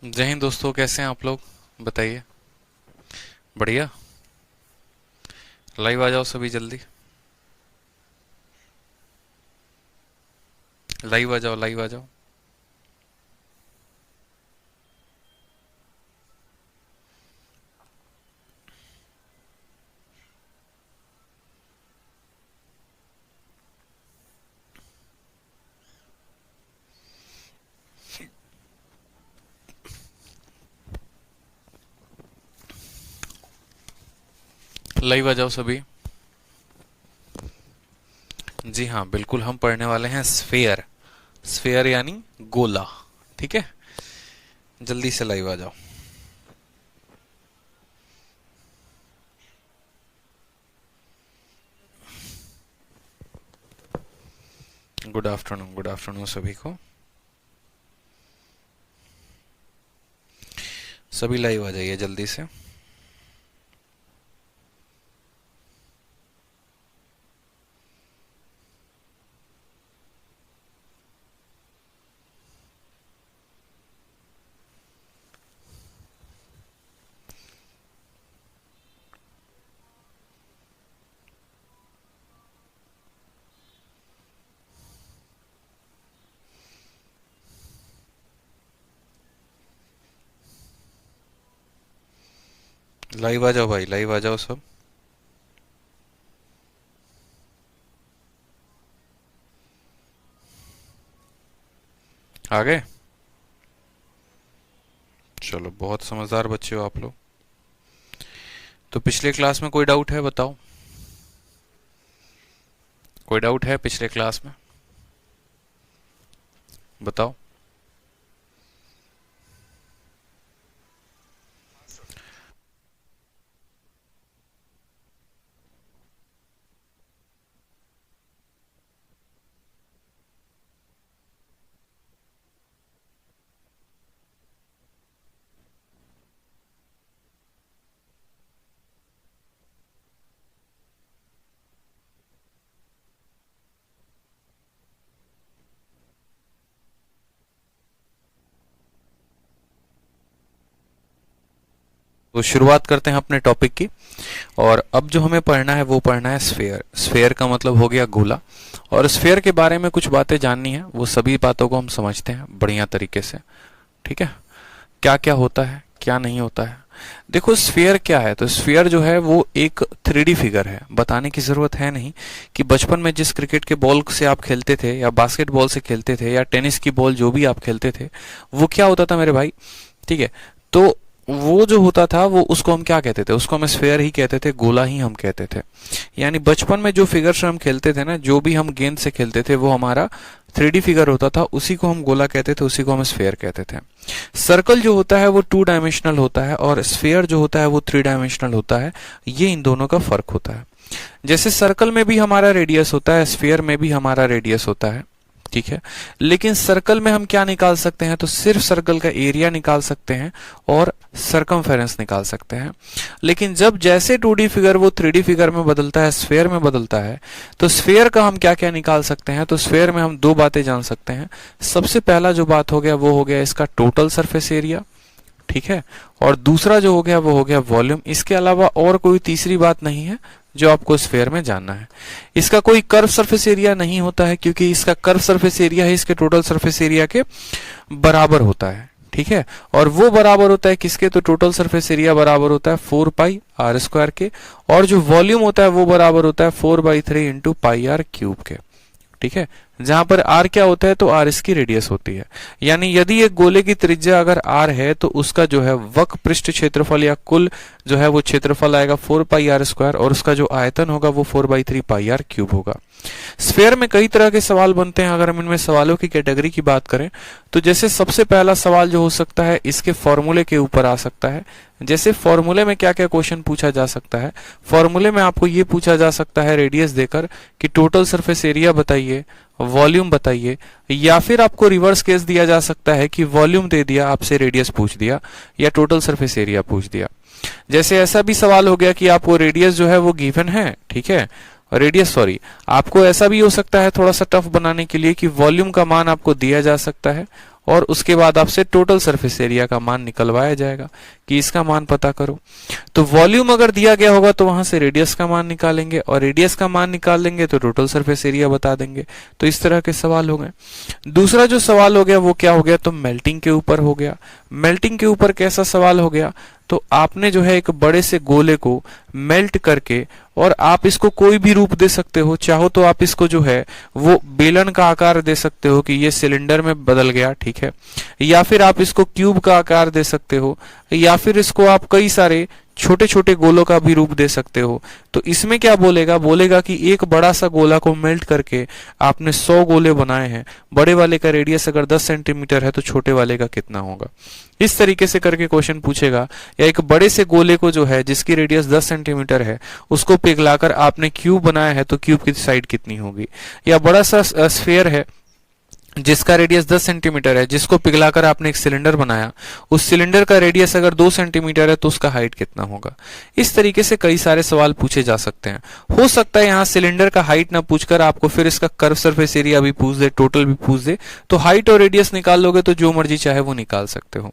जय हिंद दोस्तों, कैसे हैं आप लोग? बताइए। बढ़िया। लाइव आ जाओ सभी जल्दी। लाइव आ जाओ, लाइव आ जाओ। लाइव आ जाओ सभी। जी हाँ, बिल्कुल हम पढ़ने वाले हैं स्फेयर। स्फेयर यानी गोला। ठीक है, जल्दी से लाइव आ जाओ। गुड आफ्टरनून, गुड आफ्टरनून सभी को। सभी लाइव आ जाइए जल्दी से। लाइव आ जाओ भाई, लाइव आ जाओ सब। आ गए? चलो, बहुत समझदार बच्चे हो आप लोग। तो पिछले क्लास में कोई डाउट है? बताओ। कोई डाउट है पिछले क्लास में? बताओ। तो शुरुआत करते हैं अपने टॉपिक की। और अब जो हमें पढ़ना है वो पढ़ना है स्फेयर। स्फेयर का मतलब हो गया गोला। और स्फेयर के बारे में कुछ बातें जाननी है, वो सभी बातों को हम समझते हैं बढ़िया तरीके से। ठीक है, क्या क्या होता है, क्या नहीं होता है। देखो, स्फेयर क्या है? तो स्फेयर जो है वो एक 3D फिगर है। बताने की जरूरत है नहीं कि बचपन में जिस क्रिकेट के बॉल से आप खेलते थे या बास्केटबॉल से खेलते थे या टेनिस की बॉल, जो भी आप खेलते थे, वो क्या होता था मेरे भाई? ठीक है, तो वो जो होता था वो, उसको हम क्या कहते थे? उसको हम स्फेयर ही कहते थे, गोला ही हम कहते थे। यानी बचपन में जो फिगर से हम खेलते थे ना, जो भी हम गेंद से खेलते थे, वो हमारा 3D फिगर होता था, उसी को हम गोला कहते थे, उसी को हम स्फेयर कहते थे। सर्कल जो होता है वो 2 डायमेंशनल होता है और स्फेयर जो होता है वो 3 डायमेंशनल होता है। ये इन दोनों का फर्क होता है। जैसे सर्कल में भी हमारा रेडियस होता है, स्फेयर में भी हमारा रेडियस होता है। ठीक है, लेकिन सर्कल में हम क्या निकाल सकते हैं? तो सिर्फ सर्कल का एरिया निकाल सकते हैं और सरकमफेरेंस निकाल सकते हैं। लेकिन जब जैसे 2D फिगर वो 3D फिगर में बदलता है, स्फेयर में बदलता है, तो स्फेयर का हम क्या क्या निकाल सकते हैं? तो स्फेयर में हम दो बातें जान सकते हैं। सबसे पहला जो बात हो गया वो हो गया इसका टोटल सरफेस एरिया। ठीक है, और दूसरा जो हो गया वो हो गया वॉल्यूम। इसके अलावा और कोई तीसरी बात नहीं है जो आपको स्फेयर में जानना है। इसका कोई कर्व सरफेस एरिया नहीं होता है, क्योंकि इसका कर्व सरफेस एरिया है इसके टोटल सरफेस एरिया के बराबर होता है। ठीक है, और वो बराबर होता है किसके? तो टोटल सरफेस एरिया बराबर होता है 4πr² के। और जो वॉल्यूम होता है वो बराबर होता है 4/3 इंटू πr³ के। ठीक है, जहां पर r क्या होता है? तो r इसकी रेडियस होती है। यानी यदि एक गोले की त्रिज्या अगर r है तो उसका जो है वक्र पृष्ठ क्षेत्रफल या कुल जो है वो क्षेत्रफल आएगा 4πr², और उसका जो आयतन होगा वो 4/3 πr³ होगा। स्फेयर में कई तरह के सवाल बनते हैं। अगर हम इनमें सवालों की कैटेगरी की बात करें तो जैसे सबसे पहला सवाल जो हो सकता है इसके फॉर्मूले के ऊपर आ सकता है। जैसे फॉर्मूले में क्या क्या क्वेश्चन पूछा जा सकता है? फॉर्मूले में आपको ये पूछा जा सकता है रेडियस देकर कि टोटल सरफेस एरिया बताइए, वॉल्यूम बताइए, या फिर आपको रिवर्स केस दिया जा सकता है कि वॉल्यूम दे दिया, आपसे रेडियस पूछ दिया या टोटल सरफेस एरिया पूछ दिया। जैसे ऐसा भी सवाल हो गया कि आपको रेडियस जो है वो गिवन है, ठीक है, रेडियस सॉरी, आपको ऐसा भी हो सकता है थोड़ा सा टफ बनाने के लिए कि वॉल्यूम का मान आपको दिया जा सकता है और उसके बाद आपसे टोटल सरफेस एरिया का मान निकलवाया जाएगा कि इसका मान पता करो। तो वॉल्यूम अगर दिया गया होगा तो वहां से रेडियस का मान निकालेंगे और रेडियस का मान निकाल देंगे तो टोटल सरफेस एरिया बता देंगे। तो इस तरह के सवाल हो गए। दूसरा जो सवाल हो गया वो क्या हो गया, तो मेल्टिंग के ऊपर हो गया। मेल्टिंग के ऊपर कैसा सवाल हो गया, तो आपने जो है एक बड़े से गोले को मेल्ट करके, और आप इसको कोई भी रूप दे सकते हो, चाहो तो आप इसको जो है वो बेलन का आकार दे सकते हो कि ये सिलेंडर में बदल गया, ठीक है, या फिर आप इसको क्यूब का आकार दे सकते हो, या फिर इसको आप कई सारे छोटे छोटे गोलों का भी रूप दे सकते हो। तो इसमें क्या बोलेगा, बोलेगा कि एक बड़ा सा गोला को मेल्ट करके आपने 100 गोले बनाए हैं, बड़े वाले का रेडियस अगर 10 सेंटीमीटर है तो छोटे वाले का कितना होगा। इस तरीके से करके क्वेश्चन पूछेगा। या एक बड़े से गोले को जो है जिसकी रेडियस 10 सेंटीमीटर है उसको पिघलाकर आपने क्यूब बनाया है तो क्यूब की साइड कितनी होगी। या बड़ा सा स्फीयर है जिसका रेडियस 10 सेंटीमीटर है, जिसको पिघलाकर आपने एक सिलेंडर बनाया, उस सिलेंडर का रेडियस अगर 2 सेंटीमीटर है तो उसका हाइट कितना होगा। इस तरीके से कई सारे सवाल पूछे जा सकते हैं। हो सकता है यहाँ सिलेंडर का हाइट ना पूछकर आपको फिर इसका कर्व सरफेस एरिया भी पूछ दे, टोटल भी पूछ दे, तो हाइट और रेडियस निकाल लोगे तो जो मर्जी चाहे वो निकाल सकते हो।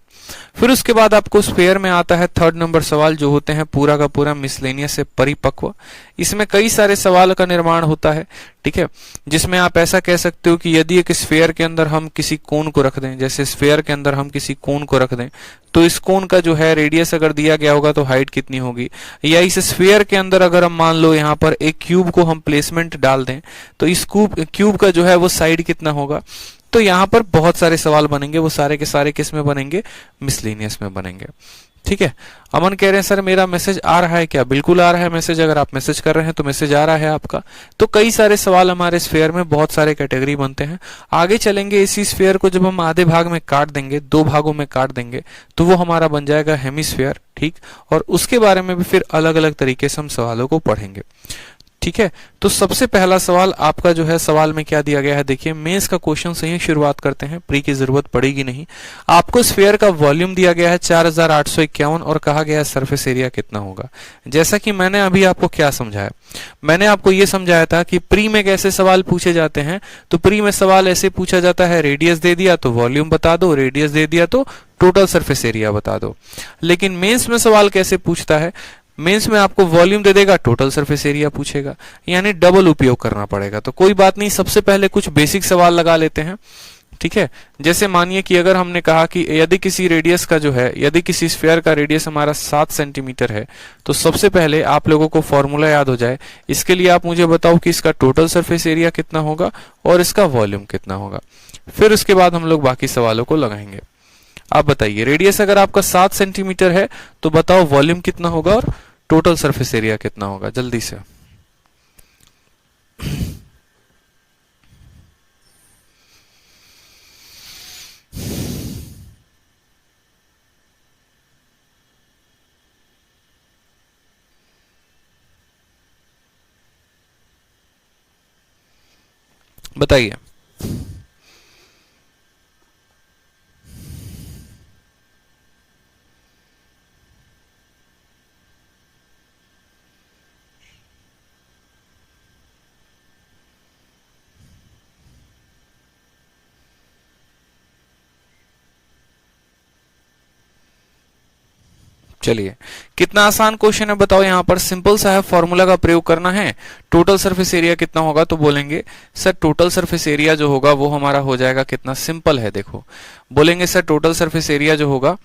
फिर उसके बाद आपको स्फीयर में आता है 3rd नंबर सवाल, जो होते हैं पूरा का पूरा मिसलेनियस से परिपक्व। इसमें कई सारे सवाल का निर्माण होता है, ठीक है, जिसमें आप ऐसा कह सकते हो कि यदि एक स्फीयर के अंदर हम किसी कोन को रख दें, जैसे स्फीयर के अंदर हम किसी कोन को रख दें, तो इस कोन का जो है रेडियस अगर दिया गया होगा तो हाइट कितनी होगी। या इस स्फीयर के अंदर अगर हम मान लो यहाँ पर एक क्यूब को हम प्लेसमेंट डाल दें तो इस क्यूब का जो है वो साइड कितना होगा। तो यहाँ पर बहुत सारे सवाल बनेंगे, वो सारे के सारे किस में बनेंगे, मिसलेनियस में बनेंगे, ठीक है। अमन कह रहे हैं सर मेरा मैसेज आ रहा है क्या, बिल्कुल आ रहा है मैसेज। अगर आप मैसेज कर रहे हैं तो मैसेज आ रहा है आपका। तो कई सारे सवाल हमारे स्फीयर में बहुत सारे कैटेगरी बनते हैं। आगे चलेंगे इसी स्फीयर को जब हम आधे भाग में काट देंगे, 2 भागों में काट देंगे, तो वो हमारा बन जाएगा हेमिस्फीयर, ठीक। और उसके बारे में भी फिर अलग अलग तरीके से हम सवालों को पढ़ेंगे, ठीक है। तो सबसे पहला सवाल आपका जो है सवाल में क्या दिया गया है, देखिए मेंस का क्वेश्चन से ही शुरुआत करते हैं, प्री की जरूरत पड़ेगी नहीं। आपको स्फीयर का वॉल्यूम दिया गया है 4851 और कहा गया है सरफेस एरिया कितना होगा। जैसा कि मैंने अभी आपको क्या समझाया, मैंने आपको यह समझाया था कि प्री में कैसे सवाल पूछे जाते हैं। तो प्री में सवाल ऐसे पूछा जाता है, रेडियस दे दिया तो वॉल्यूम बता दो, रेडियस दे दिया तो टोटल सरफेस एरिया बता दो। लेकिन मेंस में सवाल कैसे पूछता है, मेंस में आपको वॉल्यूम दे देगा, टोटल सरफेस एरिया पूछेगा, यानी डबल उपयोग करना पड़ेगा। तो कोई बात नहीं, सबसे पहले कुछ बेसिक सवाल लगा लेते हैं, ठीक है। जैसे मानिए कि अगर हमने कहा कि यदि किसी रेडियस का जो है, यदि किसी स्फीयर का रेडियस हमारा 7 सेंटीमीटर है, तो सबसे पहले आप लोगों को फॉर्मूला याद हो जाए। इसके लिए आप मुझे बताओ कि इसका टोटल सरफेस एरिया कितना होगा और इसका वॉल्यूम कितना होगा। फिर उसके बाद हम लोग बाकी सवालों को लगाएंगे। आप बताइए, रेडियस अगर आपका 7 सेंटीमीटर है तो बताओ वॉल्यूम कितना होगा और टोटल सरफेस एरिया कितना होगा, जल्दी से। बताइए। चलिए, कितना आसान क्वेश्चन है बताओ। यहाँ पर सिंपल सा है, फॉर्मूला का प्रयोग करना है। टोटल सरफेस एरिया कितना होगा, तो बोलेंगे सर टोटल सरफेस एरिया जो होगा वो हमारा हो जाएगा कितना, सिंपल है। देखो बोलेंगे सर टोटल सरफेस एरिया जो होगा,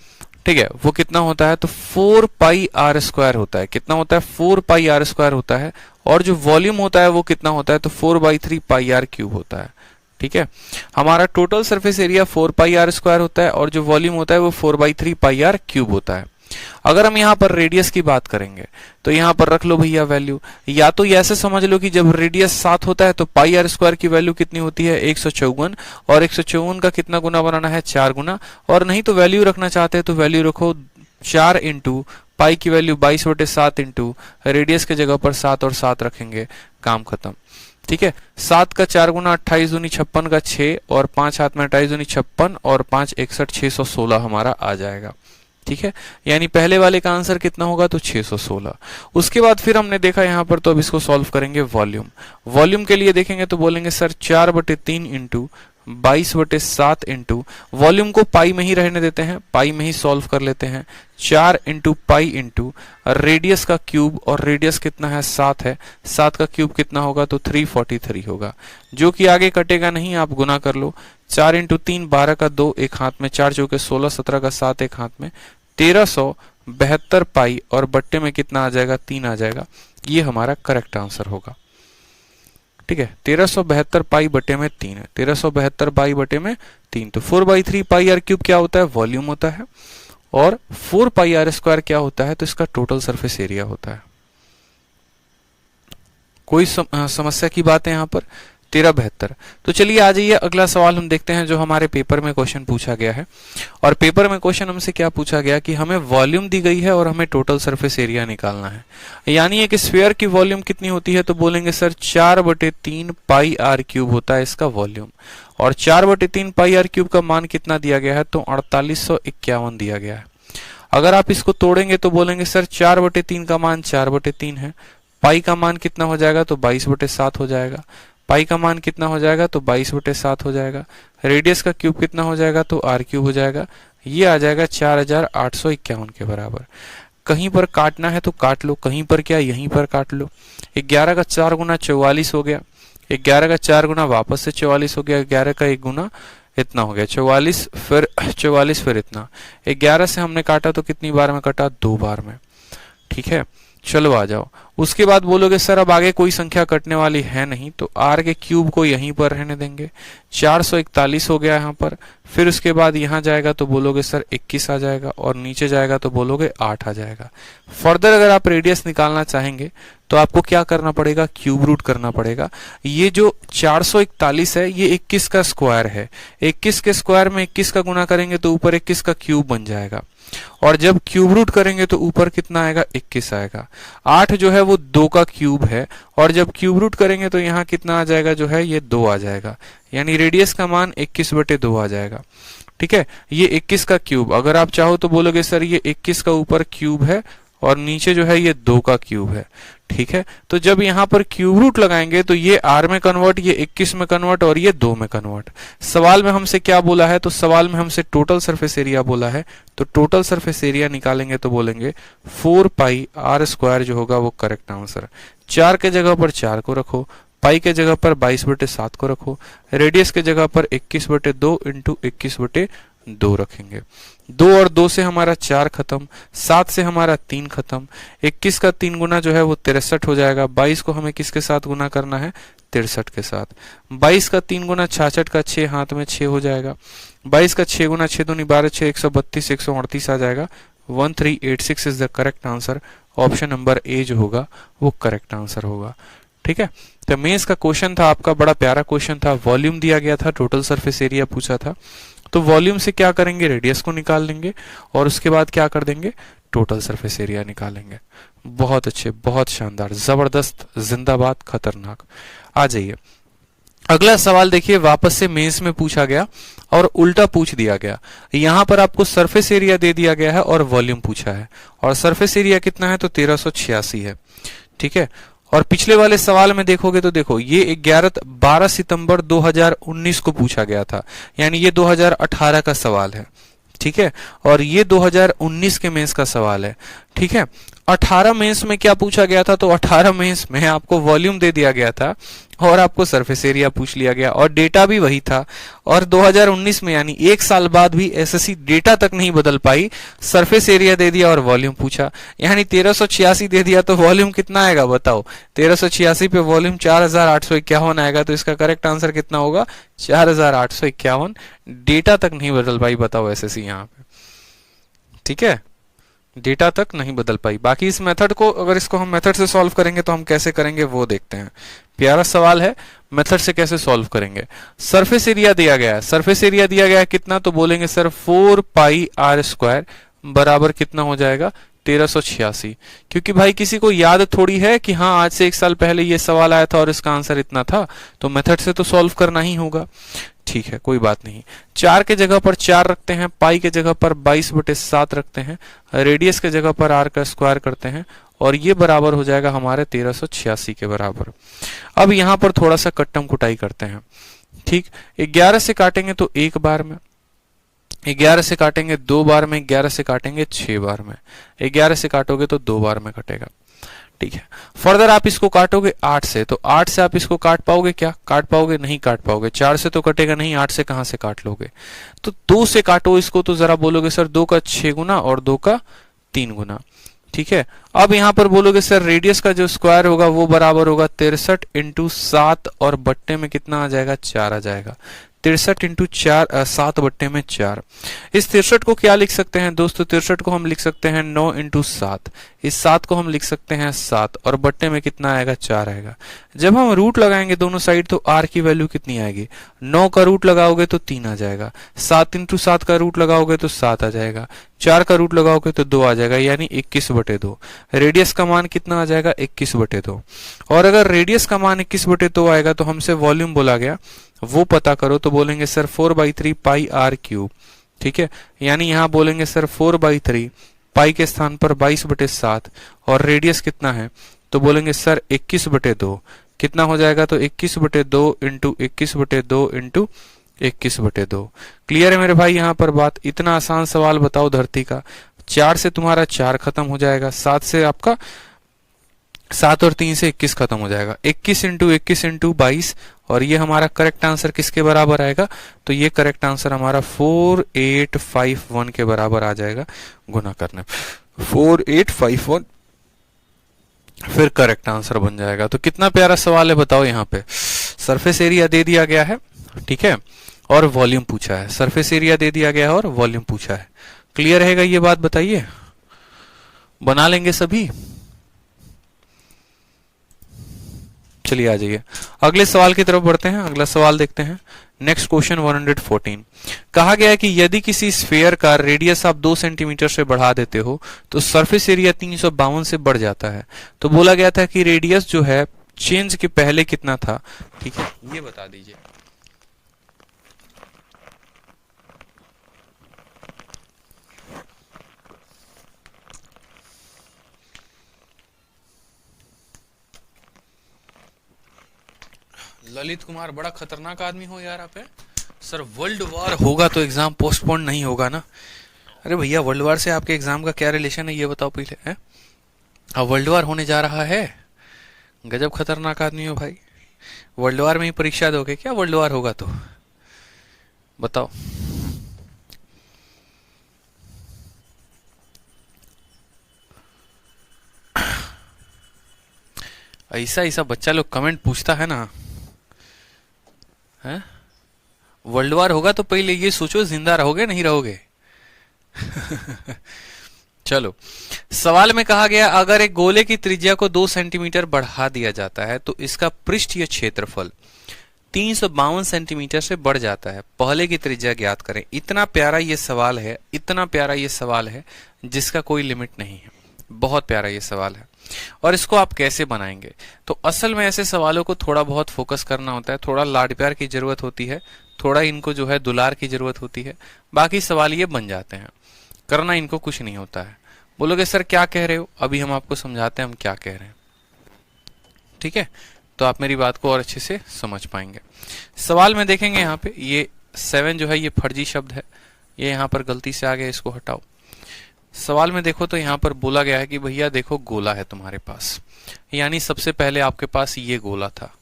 ठीक है, वो कितना होता है, तो 4 पाई आर स्क्वायर होता है। कितना होता है, 4 पाई आर स्क्वायर होता है। और जो वॉल्यूम होता है वो कितना होता है, तो 4/3 पाई आर क्यूब होता है, ठीक है। हमारा total surface area 4 pi r square होता है और जो वॉल्यूम होता है वो 4/3 पाई आर क्यूब होता है। अगर हम यहाँ पर रेडियस की बात करेंगे तो यहाँ पर रख लो भैया वैल्यू, या तो ऐसे समझ लो कि जब रेडियस 7 होता है तो पाई आर स्क्वायर की वैल्यू कितनी होती है, 154, और 154 का कितना गुना बनाना है, 4 गुना। और नहीं तो वैल्यू रखना चाहते हैं तो वैल्यू रखो 4 इंटू पाई की वैल्यू 22/7 इंटू रेडियस के जगह पर 7 और 7 रखेंगे, काम खत्म, ठीक है। 7 का 4 गुना 28 दूनी 56 का 6 और 5 हाथ में 28 दूनी 56 और 5 61 616 हमारा आ जाएगा, ठीक है। यानी पहले वाले का आंसर कितना होगा, तो 616। उसके बाद फिर हमने देखा यहाँ पर, तो अब इसको सॉल्व करेंगे वॉल्यूम। वॉल्यूम के लिए देखेंगे तो बोलेंगे सर 4/3 इंटू 22/7 इंटू, वॉल्यूम को पाई में ही रहने देते हैं, पाई में ही सॉल्व कर लेते हैं, 4 इंटू पाई इंटू रेडियस का क्यूब, और रेडियस कितना है 7 है, 7 का क्यूब कितना होगा तो 343 होगा, जो कि आगे कटेगा नहीं, आप गुना कर लो। 4 इंटू 3 12 का 2 एक हाथ में, 4 चौके 16, 17 का 7 एक हाथ में, 1372 पाई, और बट्टे में कितना आ जाएगा 3 आ जाएगा। ये हमारा करेक्ट आंसर होगा। ठीक है, 1372 पाई बटे में 3 है, 1372 पाई बटे में 3, तो 4/3 पाई आर क्यूब क्या होता है, वॉल्यूम होता है, और 4 पाई आर स्क्वायर क्या होता है, तो इसका टोटल सरफेस एरिया होता है। कोई समस्या की बात है यहाँ पर? 1372। तो चलिए आ जाइए, अगला सवाल हम देखते हैं जो हमारे पेपर में क्वेश्चन पूछा गया है। और पेपर में क्वेश्चन हमसे क्या पूछा गया कि हमें वॉल्यूम दी गई है और हमें टोटल सरफेस एरिया निकालना है। यानी एक स्फीयर की वॉल्यूम कितनी होती है, तो बोलेंगे सर 4/3 पाई आर क्यूब होता है इसका वॉल्यूम, और 4/3 पाई आर क्यूब का मान कितना दिया गया है, तो 4851 दिया गया है। अगर आप इसको तोड़ेंगे तो बोलेंगे सर 4/3 का मान 4/3 है, पाई का मान कितना हो जाएगा, तो 22/7 हो जाएगा, पाई का मान कितना हो जाएगा, तो 22/7 हो जाएगा, रेडियस का क्यूब कितना हो जाएगा, तो आर क्यूब हो जाएगा, ये आ जाएगा 4851 के बराबर। कहीं पर काटना है तो काट लो, कहीं पर क्या यहीं पर काट लो। 11 का 4 गुना 44 हो गया, 11 का 4 गुना वापस से 44 हो गया, 11 का 1 गुना इतना हो गया 44, फिर 44 फिर इतना। 11 से हमने काटा तो कितनी बार में कटा, 2 बार में। ठीक है, चलो आ जाओ। उसके बाद बोलोगे सर अब आगे कोई संख्या कटने वाली है नहीं, तो आर के क्यूब को यहीं पर रहने देंगे, 441 हो गया यहाँ पर। फिर उसके बाद यहाँ जाएगा तो बोलोगे सर 21 आ जाएगा, और नीचे जाएगा तो बोलोगे 8 आ जाएगा। फर्दर अगर आप रेडियस निकालना चाहेंगे तो आपको क्या करना पड़ेगा, क्यूब रूट करना पड़ेगा। ये जो 441 है ये 21 का स्क्वायर है, 21 के स्क्वायर में 21 का गुना करेंगे तो ऊपर 21 का क्यूब बन जाएगा, और जब क्यूब रूट करेंगे तो ऊपर कितना आएगा, 21 आएगा। 8 जो है वो 2 का क्यूब है, और जब क्यूब रूट करेंगे तो यहाँ कितना आ जाएगा, जो है ये 2 आ जाएगा, यानी रेडियस का मान 21/2 आ जाएगा। ठीक है, ये 21 का क्यूब, अगर आप चाहो तो बोलोगे सर ये 21 का ऊपर क्यूब है और नीचे जो है ये 2 का क्यूब है। ठीक है, तो जब यहाँ पर क्यूब रूट लगाएंगे तो ये r में कन्वर्ट, ये 21 में कन्वर्ट, और ये 2 में कन्वर्ट। सवाल में हमसे क्या बोला है, तो सवाल में हमसे टोटल सरफेस एरिया बोला है, तो टोटल सरफेस एरिया निकालेंगे तो बोलेंगे 4 पाई आर स्क्वायर जो होगा वो करेक्ट आंसर। 4 के जगह पर 4 को रखो, पाई के जगह पर 22/7 को रखो, रेडियस के जगह पर 21/2 इंटू 21/2 रखेंगे। 2 और 2 से हमारा 4 खत्म, 7 से हमारा 3 खत्म, 21 का 3 गुना जो है वो 63 हो जाएगा। 22 को हमें किसके साथ गुना करना है, 63 के साथ। 22 का 3 गुना 66 का 6 हाथ में 6 हो जाएगा। 22 का 6 गुना 6 दूनी 12, 6 132 138 आ जाएगा। 1386 is the correct answer. Option number ए जो होगा वो करेक्ट आंसर होगा। ठीक है, तो मेंस का क्वेश्चन था आपका, बड़ा प्यारा क्वेश्चन था। वॉल्यूम दिया गया था, टोटल सरफेस एरिया पूछा था, तो वॉल्यूम से क्या करेंगे, रेडियस को निकाल लेंगे, और उसके बाद क्या कर देंगे, टोटल सरफेस एरिया निकालेंगे। बहुत अच्छे, बहुत शानदार, जबरदस्त, जिंदाबाद, खतरनाक। आ जाइए अगला सवाल देखिए, वापस से मेंस में पूछा गया और उल्टा पूछ दिया गया। यहां पर आपको सरफेस एरिया दे दिया गया है और वॉल्यूम पूछा है, और सरफेस एरिया कितना है, तो 1386 है। ठीक है, और पिछले वाले सवाल में देखोगे तो देखो ये 12 सितंबर 2019 को पूछा गया था, यानी ये 2018 का सवाल है। ठीक है, और ये 2019 के मेंस का सवाल है। ठीक है, 18 मेंस में क्या पूछा गया था, तो 18 मेंस में आपको वॉल्यूम दे दिया गया था और आपको सरफेस एरिया पूछ लिया गया, और डेटा भी वही था। और 2019 में यानी 1 साल बाद भी एसएससी डेटा तक नहीं बदल पाई, सरफेस एरिया दे दिया और वॉल्यूम पूछा, यानी 1386 दे दिया, तो वॉल्यूम कितना आएगा बताओ। 1386 पे वॉल्यूम 4851 आएगा, तो इसका करेक्ट आंसर कितना होगा, 4851। डेटा तक नहीं बदल पाई, बताओ एसएससी यहाँ पे। ठीक है, डेटा तक नहीं बदल पाई। बाकी इस मेथड को, अगर इसको हम मेथड से सॉल्व करेंगे तो हम कैसे करेंगे वो देखते हैं। प्यारा सवाल है, मेथड से कैसे सॉल्व करेंगे। सरफेस एरिया दिया गया है, सरफेस एरिया दिया गया है कितना, तो बोलेंगे सर 4 पाई आर स्क्वायर बराबर कितना हो जाएगा, 1386। क्योंकि भाई किसी को याद थोड़ी है कि हाँ आज से 1 साल पहले ये सवाल आया था और इसका आंसर इतना था, तो मेथड से तो सॉल्व करना ही होगा। ठीक है, कोई बात नहीं। 4 के जगह पर 4 रखते हैं, पाई के जगह पर 22/7 रखते हैं, रेडियस के जगह पर आर का स्क्वायर करते हैं, और ये बराबर हो जाएगा हमारे 1386 के बराबर। अब यहां पर थोड़ा सा कट्टम कुटाई करते हैं। ठीक, 11 से काटेंगे तो एक बार में, 11 से काटेंगे 2 बार में, 11 से काटेंगे 6 बार में, 11 से काटोगे तो 2 बार में कटेगा। ठीक है, फर्दर आप इसको काटोगे 8 से, तो 8 से आप इसको काट पाओगे क्या? काट पाओगे? नहीं काट पाओगे। 4 से तो कटेगा नहीं, 8 से कहां से काट लोगे? तो 2 से काटो इसको, तो जरा बोलोगे सर 2 का 6 गुना और 2 का 3 गुना। ठीक है, अब यहां पर बोलोगे सर रेडियस का जो स्क्वायर होगा वो बराबर होगा 63 इंटू 7 और बट्टे में कितना आ जाएगा? 4 आ जाएगा। 63 इंटू 7 बट्टे में 4। इस 63 को क्या लिख सकते हैं दोस्तों? 63 को हम लिख सकते हैं 9 इंटू 7। इस 7 को हम लिख सकते हैं 7 और बट्टे में कितना आएगा? 4 आएगा। जब हम रूट लगाएंगे दोनों साइड तो r की वैल्यू कितनी आएगी? 9 का रूट लगाओगे तो 3 आ जाएगा, 7 इंटू 7 का रूट लगाओगे तो 7 आ जाएगा, 4 का रूट लगाओगे तो 2 आ जाएगा, यानी 21/2। रेडियस का मान कितना आ जाएगा? 21/2। और अगर रेडियस का मान 21/2 आएगा तो हमसे वॉल्यूम बोला गया, वो पता करो, तो बोलेंगे सर 4/3 पाई r क्यूब। ठीक है, यानी यहां बोलेंगे सर 4/3 पाई के स्थान पर 22/7 और रेडियस कितना है? तो बोलेंगे सर 21/2। कितना हो जाएगा? तो 21/2 इंटू 21/2 इंटू 21/2। क्लियर है मेरे भाई यहां पर बात? इतना आसान सवाल बताओ धरती का। 4 से तुम्हारा 4 खत्म हो जाएगा, 7 से आपका 7 और 3 से 21 खत्म हो जाएगा, 21 इंटू 21 इंटू 22, और ये हमारा करेक्ट आंसर किसके बराबर आएगा? तो ये करेक्ट आंसर हमारा 4851 के बराबर आ जाएगा गुना करने पे। 4851 फिर करेक्ट आंसर बन जाएगा। तो कितना प्यारा सवाल है बताओ। यहाँ पे सरफेस एरिया दे दिया गया है, ठीक है, और वॉल्यूम पूछा है। सरफेस एरिया दे दिया गया है और वॉल्यूम पूछा है। क्लियर रहेगा ये बात? बताइए, बना लेंगे सभी? चलिए आ जाइए, अगले सवाल की तरफ बढ़ते हैं। अगला सवाल देखते हैं। Next question 114। कहा गया है कि यदि किसी स्फीयर का रेडियस आप 2 सेंटीमीटर से बढ़ा देते हो तो सरफेस एरिया 352 से बढ़ जाता है। तो बोला गया था कि रेडियस जो है चेंज के पहले कितना था? ठीक है, ये बता दीजिए। ललित कुमार, बड़ा खतरनाक आदमी हो यार आप। सर वर्ल्ड वॉर होगा तो एग्जाम पोस्टपोन नहीं होगा ना? अरे भैया, वर्ल्ड वॉर से आपके एग्जाम का क्या रिलेशन है ये बताओ पहले। है अब वर्ल्ड वॉर होने जा रहा है? गजब खतरनाक आदमी हो भाई। वर्ल्ड वॉर में ही परीक्षा दोगे क्या? वर्ल्ड वॉर होगा तो बताओ। ऐसा ऐसा बच्चा लोग कमेंट पूछता है ना, है वर्ल्ड वॉर होगा तो पहले ये सोचो जिंदा रहोगे नहीं रहोगे। चलो, सवाल में कहा गया अगर एक गोले की त्रिज्या को 2 सेंटीमीटर बढ़ा दिया जाता है तो इसका पृष्ठीय क्षेत्रफल 352 सेंटीमीटर से बढ़ जाता है। पहले की त्रिज्या ज्ञात करें। इतना प्यारा ये सवाल है, इतना प्यारा ये सवाल है जिसका कोई लिमिट नहीं है। बहुत प्यारा ये सवाल है। और इसको आप कैसे बनाएंगे? तो असल में ऐसे सवालों को थोड़ा बहुत फोकस करना होता है, थोड़ा लाड प्यार की जरूरत होती है, थोड़ा इनको जो है दुलार की जरूरत होती है, बाकी सवाल ये बन जाते हैं। करना इनको कुछ नहीं होता है। बोलोगे सर क्या कह रहे हो? अभी हम आपको समझाते हैं हम क्या कह रहे हैं, ठीक है? तो आप मेरी बात को और अच्छे से समझ पाएंगे। सवाल में देखेंगे यहाँ पे ये 7 जो है ये फर्जी शब्द है, ये यहाँ पर गलती से आ गया, इसको हटाओ। सवाल में देखो तो यहाँ पर बोला गया है कि भैया देखो गोला है तुम्हारे पास, यानी सबसे पहले आपके पास ये गोला था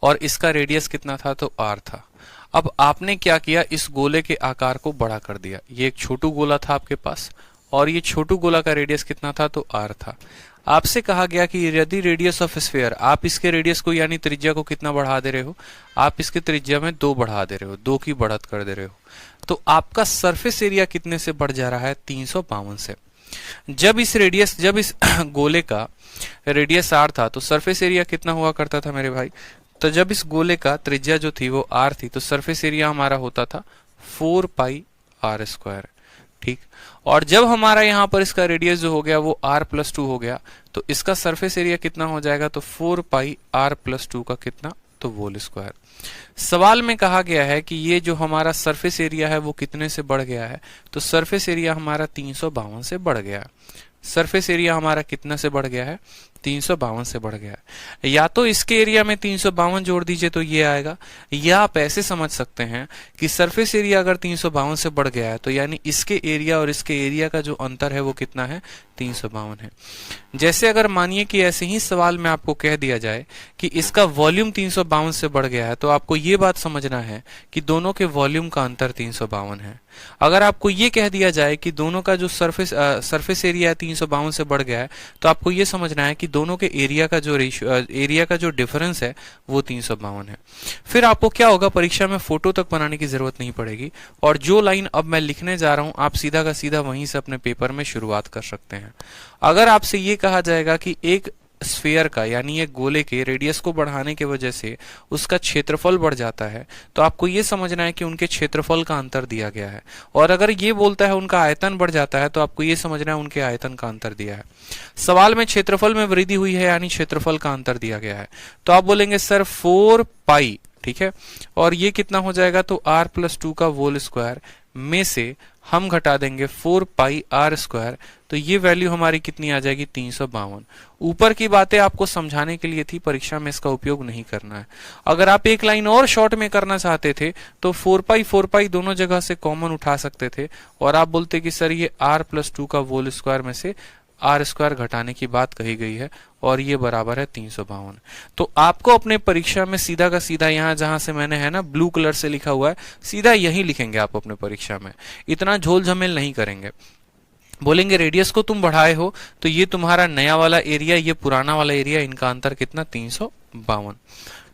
और इसका रेडियस कितना था? तो r था। अब आपने क्या किया? इस गोले के आकार को बड़ा कर दिया। ये एक छोटू गोला था आपके पास और ये छोटू गोला का रेडियस कितना था? तो r था। आपसे कहा गया कि यदि रेडियस ऑफ स्फीयर, आप इसके रेडियस को यानी त्रिज्या को कितना बढ़ा दे रहे हो? आप इसके त्रिज्या में 2 बढ़ा दे रहे हो, 2 की बढ़त कर दे रहे हो। तो आपका सरफेस एरिया कितने से बढ़ जा रहा है? 352 से। जब इस गोले का रेडियस r था तो सरफेस एरिया कितना हुआ करता था मेरे भाई? तो जब इस गोले का त्रिज्या जो थी वो r थी तो सरफेस एरिया हमारा होता था 4 पाई r स्क्वायर, ठीक। और जब हमारा यहाँ पर इसका रेडियस जो हो गया वो r+2 हो गया तो इसका सरफेस एरिया कितना हो जाएगा? तो 4 पाई r+2 का कितना? तो होल स्क्वायर। सवाल में कहा गया है कि ये जो हमारा सरफेस एरिया है वो कितने से बढ़ गया है? तो सरफेस एरिया हमारा 352 से बढ़ गया। सरफेस एरिया हमारा कितना से बढ़ गया है? 352 से बढ़ गया है। या तो इसके एरिया में 352 जोड़ दीजिए तो ये आएगा, या आप ऐसे समझ सकते हैं कि सरफेस एरिया अगर 352 से बढ़ गया है तो यानी इसके एरिया और इसके एरिया का जो अंतर है वो कितना है, 352 है। जैसे अगर मानिए कि ऐसे ही सवाल में आपको कह दिया जाए कि इसका वॉल्यूम 352 से बढ़ गया है, तो आपको ये बात समझना है कि दोनों के वॉल्यूम का अंतर 352 है। अगर आपको ये कह दिया जाए कि दोनों का जो सरफेस एरिया 352 से बढ़ गया है, तो आपको ये समझना है कि दोनों के एरिया का जो डिफरेंस है वो 352 है। फिर आपको क्या होगा, परीक्षा में फोटो तक बनाने की जरूरत नहीं पड़ेगी, और जो लाइन अब मैं लिखने जा रहा हूं आप सीधा का सीधा वहीं से अपने पेपर में शुरुआत कर सकते हैं। अगर आपसे ये कहा जाएगा कि एक स्फीयर का यानी एक गोले के रेडियस को बढ़ाने की वजह से उसका क्षेत्रफल बढ़ जाता है, तो आपको ये समझना है कि उनके क्षेत्रफल का अंतर दिया गया है। और अगर ये बोलता है उनका आयतन बढ़ जाता है, तो आपको ये समझना है उनके आयतन का अंतर दिया है। सवाल में क्षेत्रफल में वृद्धि हुई है यानी क्षेत्रफल का अंतर दिया गया है, तो आप बोलेंगे सर 4 पाई, ठीक है, और ये कितना हो जाएगा, तो r+2 का होल स्क्वायर में से हम घटा देंगे 4 पाई r स्क्वायर, तो ये वैल्यू हमारी कितनी आ जाएगी, 352। ऊपर की बातें आपको समझाने के लिए थी, परीक्षा में इसका उपयोग नहीं करना है। अगर आप एक लाइन और शॉर्ट में करना चाहते थे तो 4 पाई दोनों जगह से कॉमन उठा सकते थे और आप बोलते कि सर ये r+2 का होल स्क्वायर में से r स्क्वायर घटाने की बात कही गई है और ये बराबर है 352। तो आपको अपने परीक्षा में सीधा का सीधा यहाँ जहां से मैंने है ना ब्लू कलर से लिखा हुआ है, सीधा यही लिखेंगे आप अपने परीक्षा में, इतना झोल झमेल नहीं करेंगे। बोलेंगे रेडियस को तुम बढ़ाए हो तो ये तुम्हारा नया वाला एरिया, ये पुराना वाला एरिया, इनका अंतर कितना, 352।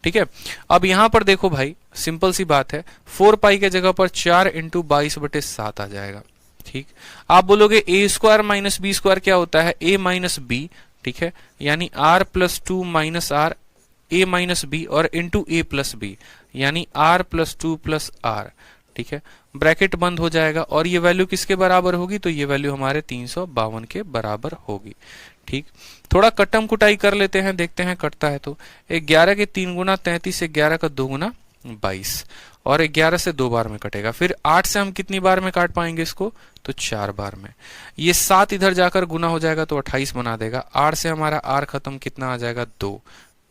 ठीक है, अब यहां पर देखो भाई, सिंपल सी बात है, 4 पाई के जगह पर 4 × 22/7 आ जाएगा। ठीक, आप बोलोगे a square minus b square क्या होता है, a माइनस बी, ठीक है, यानी r+2 minus r, a minus b और इंटू a+b, यानी r+2 + r। ठीक है, ब्रैकेट बंद हो जाएगा और ये वैल्यू किसके बराबर होगी, तो ये वैल्यू हमारे 352 के बराबर होगी। ठीक, थोड़ा कटम कुटाई कर लेते हैं, देखते हैं कटता है तो 11 के 3 गुना 33, 11 का 2 गुना 22 और 11 से 2 बार में कटेगा। फिर 8 से हम कितनी बार में काट पाएंगे इसको, तो 4 बार में। ये 7 इधर जाकर गुना हो जाएगा तो 28 बना देगा। 8 से हमारा r खत्म, कितना आ जाएगा, 2।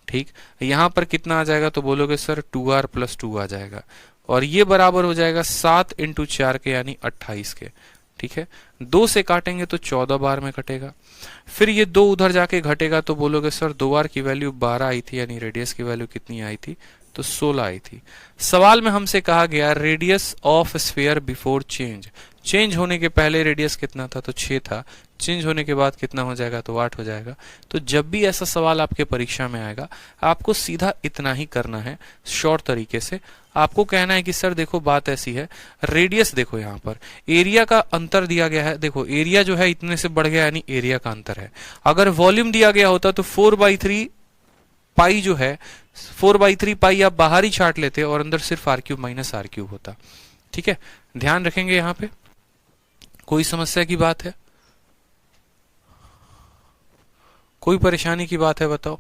ठीक, यहां पर कितना आ जाएगा, तो बोलोगे सर 2r + 2 आ जाएगा और ये बराबर हो जाएगा 7 × 4 के यानी 28 के। ठीक है, 2 से काटेंगे तो 14 बार में कटेगा। फिर ये 2 उधर जाके घटेगा तो बोलोगे सर 2r की वैल्यू 12 आई थी, यानी रेडियस की वैल्यू कितनी आई थी, तो 16 आई थी। सवाल में हमसे कहा गया radius of sphere before change, change होने के पहले रेडियस कितना था, तो 6 था, चेंज होने के बाद कितना हो जाएगा, तो 8 हो जाएगा। तो जब भी ऐसा सवाल आपके परीक्षा में आएगा आपको सीधा इतना ही करना है, शॉर्ट तरीके से आपको कहना है कि सर देखो बात ऐसी है, रेडियस देखो, यहाँ पर एरिया का अंतर दिया गया है, देखो एरिया जो है इतने से बढ़ गया यानी एरिया का अंतर है। अगर वॉल्यूम दिया गया होता तो 4/3 पाई जो है, 4/3 पाई आप बाहर ही छाट लेते और अंदर सिर्फ r³ - r³ होता। ठीक है, ध्यान रखेंगे यहाँ पे। कोई समस्या की बात है, कोई परेशानी की बात है, बताओ।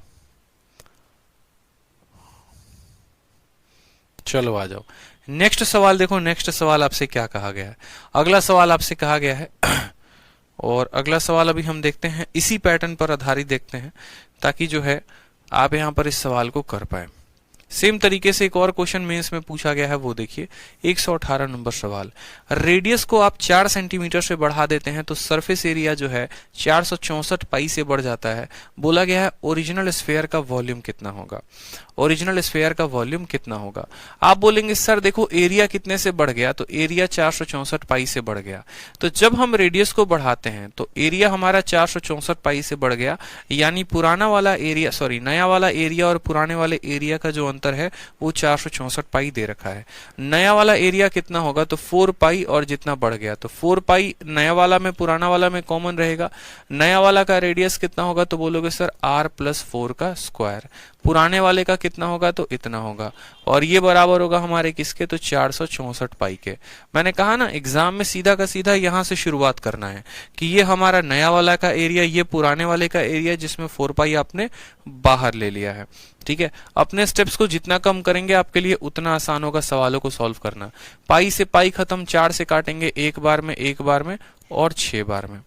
चलो आ जाओ, नेक्स्ट सवाल देखो। नेक्स्ट सवाल आपसे क्या कहा गया है, अगला सवाल आपसे कहा गया है और अगला सवाल अभी हम देखते हैं, इसी पैटर्न पर आधारित देखते हैं ताकि जो है आप यहां पर इस सवाल को कर पाए। सेम तरीके से एक और क्वेश्चन मेंस में पूछा गया है, वो देखिए 118 नंबर सवाल। रेडियस को आप 4 सेंटीमीटर से बढ़ा देते हैं तो सरफेस एरिया जो है 464 पाई से बढ़ जाता है। बोला गया है ओरिजिनल स्फीयर का वॉल्यूम कितना होगा, ओरिजिनल स्फीयर का वॉल्यूम कितना होगा। आप बोलेंगे सर देखो एरिया कितने से बढ़ गया, तो एरिया 464 पाई से बढ़ गया। तो जब हम रेडियस को बढ़ाते हैं तो एरिया हमारा 464 पाई से बढ़ गया, यानी पुराना वाला एरिया, सॉरी नया वाला एरिया और पुराने वाले एरिया का जो अंतर है वो 464 पाई दे रखा है। नया वाला एरिया कितना होगा, तो 4 पाई और जितना बढ़ गया तो 4 पाई नया वाला में पुराना वाला में कॉमन रहेगा। नया वाला का रेडियस कितना होगा, तो बोलोगे सर r+4 का स्क्वायर। पुराने वाले का कितना होगा, तो इतना होगा और ये बराबर होगा हमारे किसके, तो 464 पाई के। मैंने कहा ना एग्जाम में सीधा का सीधा यहां से शुरुआत करना है कि ये हमारा नया वाला का एरिया, ये पुराने वाले का एरिया जिसमें 4 पाई आपने बाहर ले लिया है। ठीक है, अपने स्टेप्स को जितना कम करेंगे आपके लिए उतना आसान होगा सवालों को सॉल्व करना। पाई से पाई खत्म, 4 से काटेंगे एक बार में, एक बार में और 6 बार में।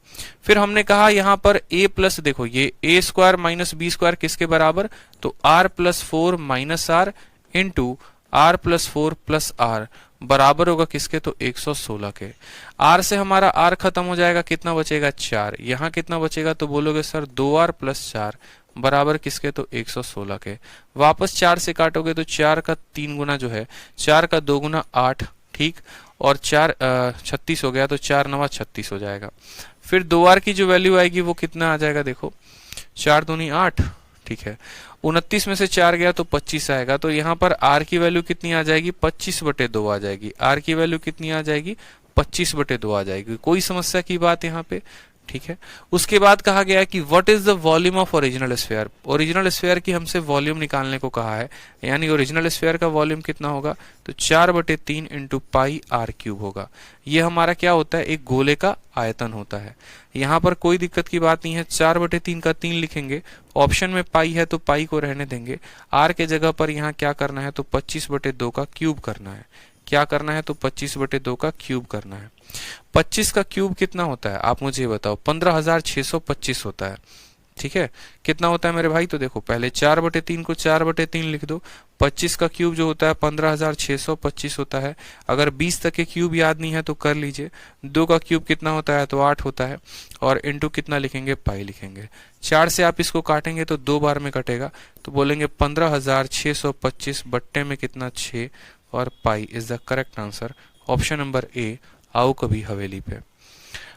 फिर हमने कहा यहाँ पर a प्लस, देखो ये a square minus b square किसके बराबर, तो r plus 4 minus r into r plus 4 plus r बराबर होगा किसके, तो 116 के। r से हमारा r खत्म हो जाएगा, कितना बचेगा 4, यहाँ कितना बचेगा, तो बोलोगे सर 2r प्लस 4 बराबर किसके, तो 116 के। वापस 4 से काटोगे तो 4 का 3 गुना जो है, 4 का 2 गुना 8, ठीक, और 4 36 हो गया, तो 4 नवा 36 हो जाएगा। फिर 2r की जो वैल्यू आएगी वो कितना आ जाएगा, देखो 4 दूनी 8, ठीक है, 29 में से 4 गया तो 25 आएगा। तो यहाँ पर r की वैल्यू कितनी आ जाएगी, 25/2 आ जाएगी। r की वैल्यू कितनी आ जाएगी, 25/2 आ जाएगी। कोई समस्या की बात यहाँ पे, ठीक है। उसके बाद कहा गया है कि what is the volume of original sphere. Original sphere की हमसे वॉल्यूम निकालने को कहा है, यानी ओरिजिनल स्फीयर का वॉल्यूम कितना होगा, तो 4/3 इंटू पाई आर क्यूब होगा। ये हमारा क्या होता है, एक गोले का आयतन होता है। यहाँ पर कोई दिक्कत की बात नहीं है, 4/3 का 3 लिखेंगे, ऑप्शन में पाई है तो पाई को रहने देंगे। आर के जगह पर यहाँ क्या करना है, तो 25/2 का क्यूब करना है। क्या करना है, तो 25/2 का क्यूब करना है। 25 का क्यूब कितना होता है, आप मुझे बताओ, 15,625 होता है, ठीक है। कितना होता है मेरे भाई, तो देखो पहले 4/3 को 4/3 लिख दो। 25 का क्यूब जो होता है 15,625 होता है। अगर 20 तक के क्यूब याद नहीं है तो कर लीजिए। 2 का क्यूब कितना होता है, तो 8 होता है, और इंटू कितना लिखेंगे, पाई लिखेंगे। 4 से आप इसको काटेंगे तो 2 बार में कटेगा, तो बोलेंगे 15,625 बट्टे में कितना 6, और pi is the correct answer. Option number ए, आओ कभी हवेली पे।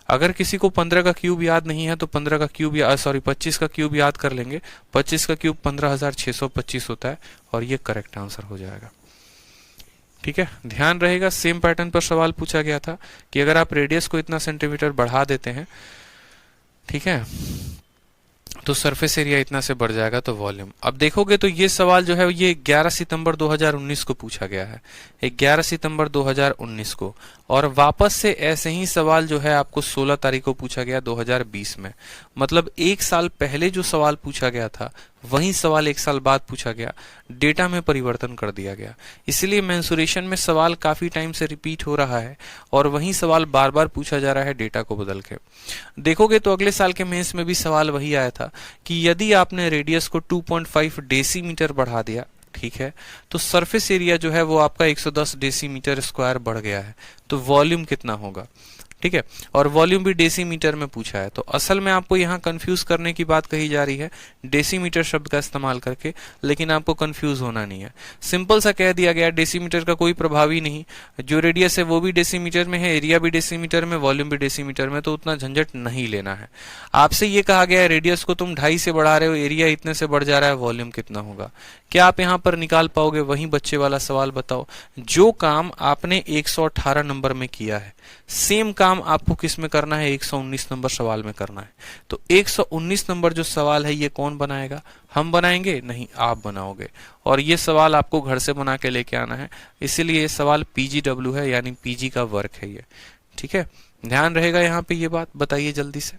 अगर किसी को 15 का क्यूब याद नहीं है तो 15 का क्यूब 25 का क्यूब याद कर लेंगे। 25 का क्यूब 15,625 होता है, और ये करेक्ट आंसर हो जाएगा, ठीक है। ध्यान रहेगा, सेम पैटर्न पर सवाल पूछा गया था कि अगर आप रेडियस को इतना सेंटीमीटर बढ़ा देते हैं, ठीक है, तो सरफेस एरिया इतना से बढ़ जाएगा, तो वॉल्यूम। अब देखोगे तो ये सवाल जो है ये 11 सितंबर 2019 को पूछा गया है, 11 सितंबर 2019 को, और वापस से ऐसे ही सवाल जो है आपको 16 तारीख को पूछा गया 2020 में। मतलब 1 साल पहले जो सवाल पूछा गया था वही सवाल 1 साल बाद पूछा गया, डेटा में परिवर्तन कर दिया गया। इसलिए मेंसुरेशन में सवाल काफी टाइम से रिपीट हो रहा है, और वही सवाल बार बार पूछा जा रहा है डेटा को बदल के। देखोगे तो अगले साल के मेंस में भी सवाल वही आया था कि यदि आपने रेडियस को 2.5 डेसीमीटर बढ़ा दिया, ठीक है, तो सरफेस एरिया जो है वो आपका 110 डेसीमीटर स्क्वायर बढ़ गया है, तो वॉल्यूम कितना होगा, ठीक है। और वॉल्यूम भी डेसीमीटर में पूछा है, तो असल में आपको यहाँ कंफ्यूज करने की बात कही जा रही है डेसीमीटर शब्द का इस्तेमाल करके, लेकिन आपको कंफ्यूज होना नहीं है। सिंपल सा कह दिया गया, डेसीमीटर का कोई प्रभाव ही नहीं, जो रेडियस है वो भी डेसीमीटर में है, एरिया भी डेसीमीटर में, वॉल्यूम भी डेसीमीटर में, तो उतना झंझट नहीं लेना है। आपसे ये कहा गया है रेडियस को तुम 2.5 से बढ़ा रहे हो, एरिया इतने से बढ़ जा रहा है, वॉल्यूम कितना होगा। क्या आप यहाँ पर निकाल पाओगे, वही बच्चे वाला सवाल बताओ। जो काम आपने 118 नंबर में किया है, सेम काम आपको किस में करना है, 119 नंबर सवाल में करना है। तो 119 नंबर जो सवाल है ये कौन बनाएगा, हम बनाएंगे नहीं, आप बनाओगे। और ये सवाल आपको घर से बना के लेके आना है, इसीलिए ये सवाल PGW है, यानी पीजी का वर्क है ये, ठीक है। ध्यान रहेगा यहाँ पे ये बात, बताइए जल्दी से।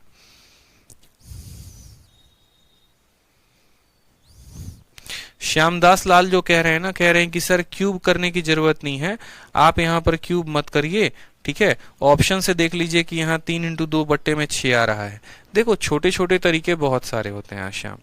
श्यामदास लाल जो कह रहे हैं ना, कह रहे हैं कि सर क्यूब करने की जरूरत नहीं है, आप यहाँ पर क्यूब मत करिए, ठीक है। ऑप्शन से देख लीजिए कि यहाँ 3 इंटू 2 बट्टे में 6 आ रहा है। देखो छोटे छोटे तरीके बहुत सारे होते हैं श्याम,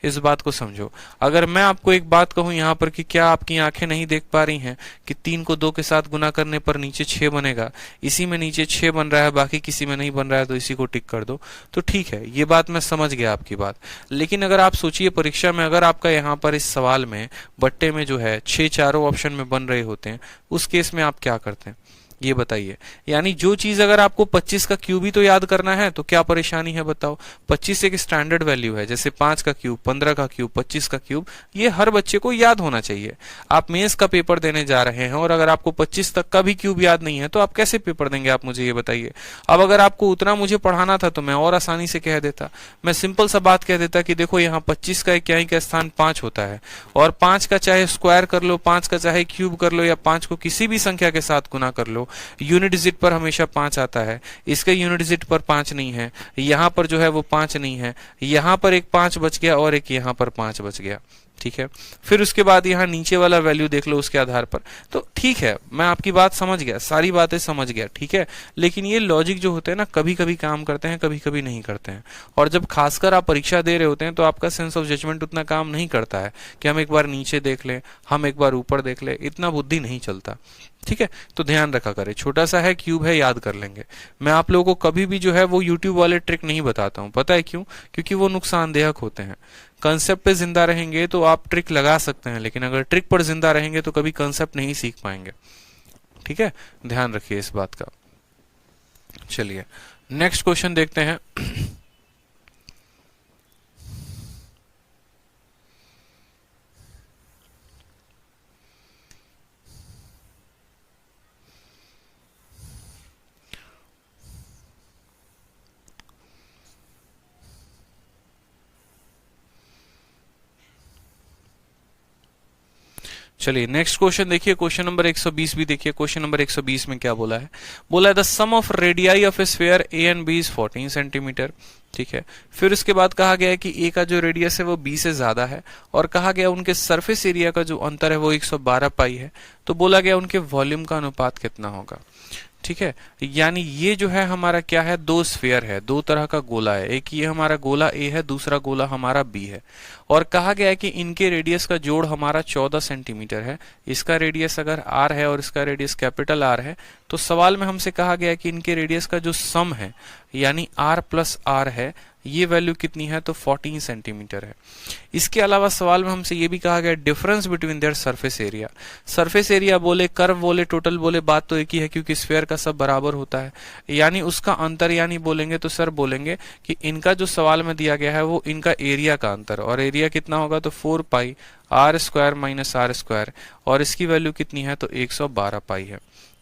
इस बात को समझो। अगर मैं आपको एक बात कहूं यहाँ पर कि क्या आपकी आंखें नहीं देख पा रही हैं कि 3 को 2 के साथ गुना करने पर नीचे 6 बनेगा, इसी में नीचे 6 बन रहा है, बाकी किसी में नहीं बन रहा है, तो इसी को टिक कर दो, तो ठीक है, ये बात मैं समझ गया आपकी बात। लेकिन अगर आप सोचिए परीक्षा में अगर आपका यहाँ पर इस सवाल में बट्टे में जो है 6 चारों ऑप्शन में बन रहे होते हैं, उस केस में आप क्या करते हैं ये बताइए। यानी जो चीज अगर आपको 25 का क्यूब ही तो याद करना है तो क्या परेशानी है बताओ। 25 एक स्टैंडर्ड वैल्यू है, जैसे 5 का क्यूब, 15 का क्यूब, 25 का क्यूब, ये हर बच्चे को याद होना चाहिए। आप मेंस का पेपर देने जा रहे हैं और अगर आपको 25 तक का भी क्यूब याद नहीं है तो आप कैसे पेपर देंगे, आप मुझे ये बताइए। अब अगर आपको उतना मुझे पढ़ाना था तो मैं और आसानी से कह देता, मैं सिंपल सा बात कह देता कि देखो यहाँ 25 का इकाई का स्थान 5 होता है और 5 का चाहे स्क्वायर कर लो, 5 का चाहे क्यूब कर लो, या 5 को किसी भी संख्या के साथ गुना कर लो, यूनिट डिजिट पर हमेशा 5 आता है। इसके यूनिट डिजिट पर 5 नहीं है, यहाँ पर जो है वो 5 नहीं है, यहाँ पर एक 5 बच गया और एक यहाँ पर 5 बच गया। ठीक है। फिर उसके बाद यहाँ नीचे वाला वैल्यू देख लो उसके आधार पर। तो ठीक है, मैं आपकी बात समझ गया, सारी बातें समझ गया, ठीक है। लेकिन ये लॉजिक जो होते हैं ना, कभी कभी काम करते हैं, कभी कभी नहीं करते हैं। और जब खासकर आप परीक्षा दे रहे होते हैं तो आपका सेंस ऑफ जजमेंट उतना काम नहीं करता है कि हम एक बार नीचे देख लें, हम एक बार ऊपर देख लें, इतना बुद्धि नहीं चलता, ठीक है। तो ध्यान रखा करें, छोटा सा है, क्यूब है, याद कर लेंगे। मैं आप लोगों को कभी भी जो है वो यूट्यूब वाले ट्रिक नहीं बताता हूं, पता है क्यों? क्योंकि वो नुकसानदेहक होते हैं। कंसेप्ट पे जिंदा रहेंगे तो आप ट्रिक लगा सकते हैं, लेकिन अगर ट्रिक पर जिंदा रहेंगे तो कभी कंसेप्ट नहीं सीख पाएंगे, ठीक है। ध्यान रखिए इस बात का। चलिए नेक्स्ट क्वेश्चन देखते हैं। चलिए नेक्स्ट क्वेश्चन देखिए, क्वेश्चन नंबर 120 भी देखिए। क्वेश्चन नंबर 120 में क्या बोला है? बोला है the sum of radii of a sphere a and b is 14 centimetre, ठीक है। फिर उसके बाद कहा गया है कि ए का जो रेडियस है वो बी से ज्यादा है, और कहा गया उनके सरफेस एरिया का जो अंतर है वो 112 पाई है। तो बोला गया उनके वॉल्यूम का अनुपात कितना होगा, ठीक है। यानी ये जो है हमारा क्या है, दो स्फीयर है, दो तरह का गोला है। एक ये हमारा गोला ए है, दूसरा गोला हमारा बी है। और कहा गया है कि इनके रेडियस का जोड़ हमारा 14 सेंटीमीटर है। इसका रेडियस अगर आर है और इसका रेडियस कैपिटल आर है, तो सवाल में हमसे कहा गया है कि इनके रेडियस का जो सम है यानी आर प्लस आर है, ये वैल्यू कितनी है? तो 14 सेंटीमीटर है। इसके अलावा सवाल में हमसे ये भी कहा गया difference between their surface area. Surface area बोले, कर्व बोले, टोटल बोले, बात तो एक ही है क्योंकि स्फीयर का सब बराबर होता है। यानी उसका अंतर यानी बोलेंगे तो सर बोलेंगे कि इनका जो सवाल में दिया गया है वो इनका एरिया का अंतर, और एरिया कितना होगा? तो 4 pi r square minus r square, और इसकी वैल्यू कितनी है? तो 112 पाई है।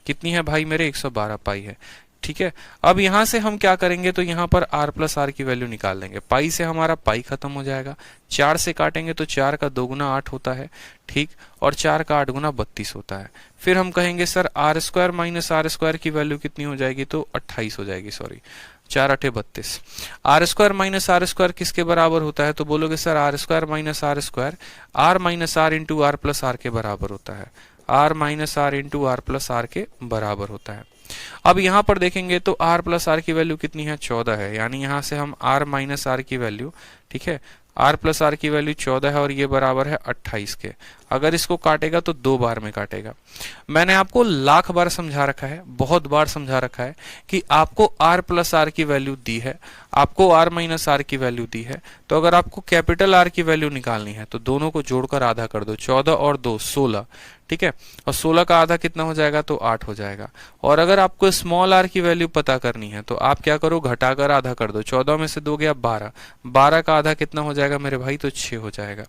कितनी है भाई मेरे? 112 पाई है, ठीक है। अब यहां से हम क्या करेंगे? तो यहां पर r प्लस आर की वैल्यू निकाल लेंगे। पाई से हमारा पाई खत्म हो जाएगा, 4 से काटेंगे तो 4 का 2 गुना 8 होता है, ठीक, और 4 का 8 गुना 32 होता है। फिर हम कहेंगे sir r square minus r square की वैल्यू कितनी हो जाएगी? तो 28 हो जाएगी, sorry 4 8 32। R square minus r square किसके बराबर होता है? तो बोलोगे sir r square minus r square r minus r into r plus r के बराबर होता है। R minus r into r plus r के बराबर होता है। अब यहां पर देखेंगे तो r प्लस आर की वैल्यू कितनी है? 14 है। यानी यहां से हम r माइनस आर की वैल्यू, ठीक है, r प्लस आर की वैल्यू 14 है और ये बराबर है 28 के। अगर इसको काटेगा तो 2 बार में काटेगा। मैंने आपको लाख बार समझा रखा है, बहुत बार समझा रखा है कि आपको r प्लस आर की वैल्यू दी है, आपको r माइनस आर की वैल्यू दी है, तो अगर आपको कैपिटल R की वैल्यू निकालनी है तो दोनों को जोड़कर आधा कर दो। 14 और 2 16, ठीक है, और 16 का आधा कितना हो जाएगा? तो 8 हो जाएगा। और अगर आपको स्मॉल r की वैल्यू पता करनी है तो आप क्या करो? घटाकर आधा कर दो। 14 में से 2 गया 12, 12 का आधा कितना हो जाएगा मेरे भाई? तो 6 हो जाएगा।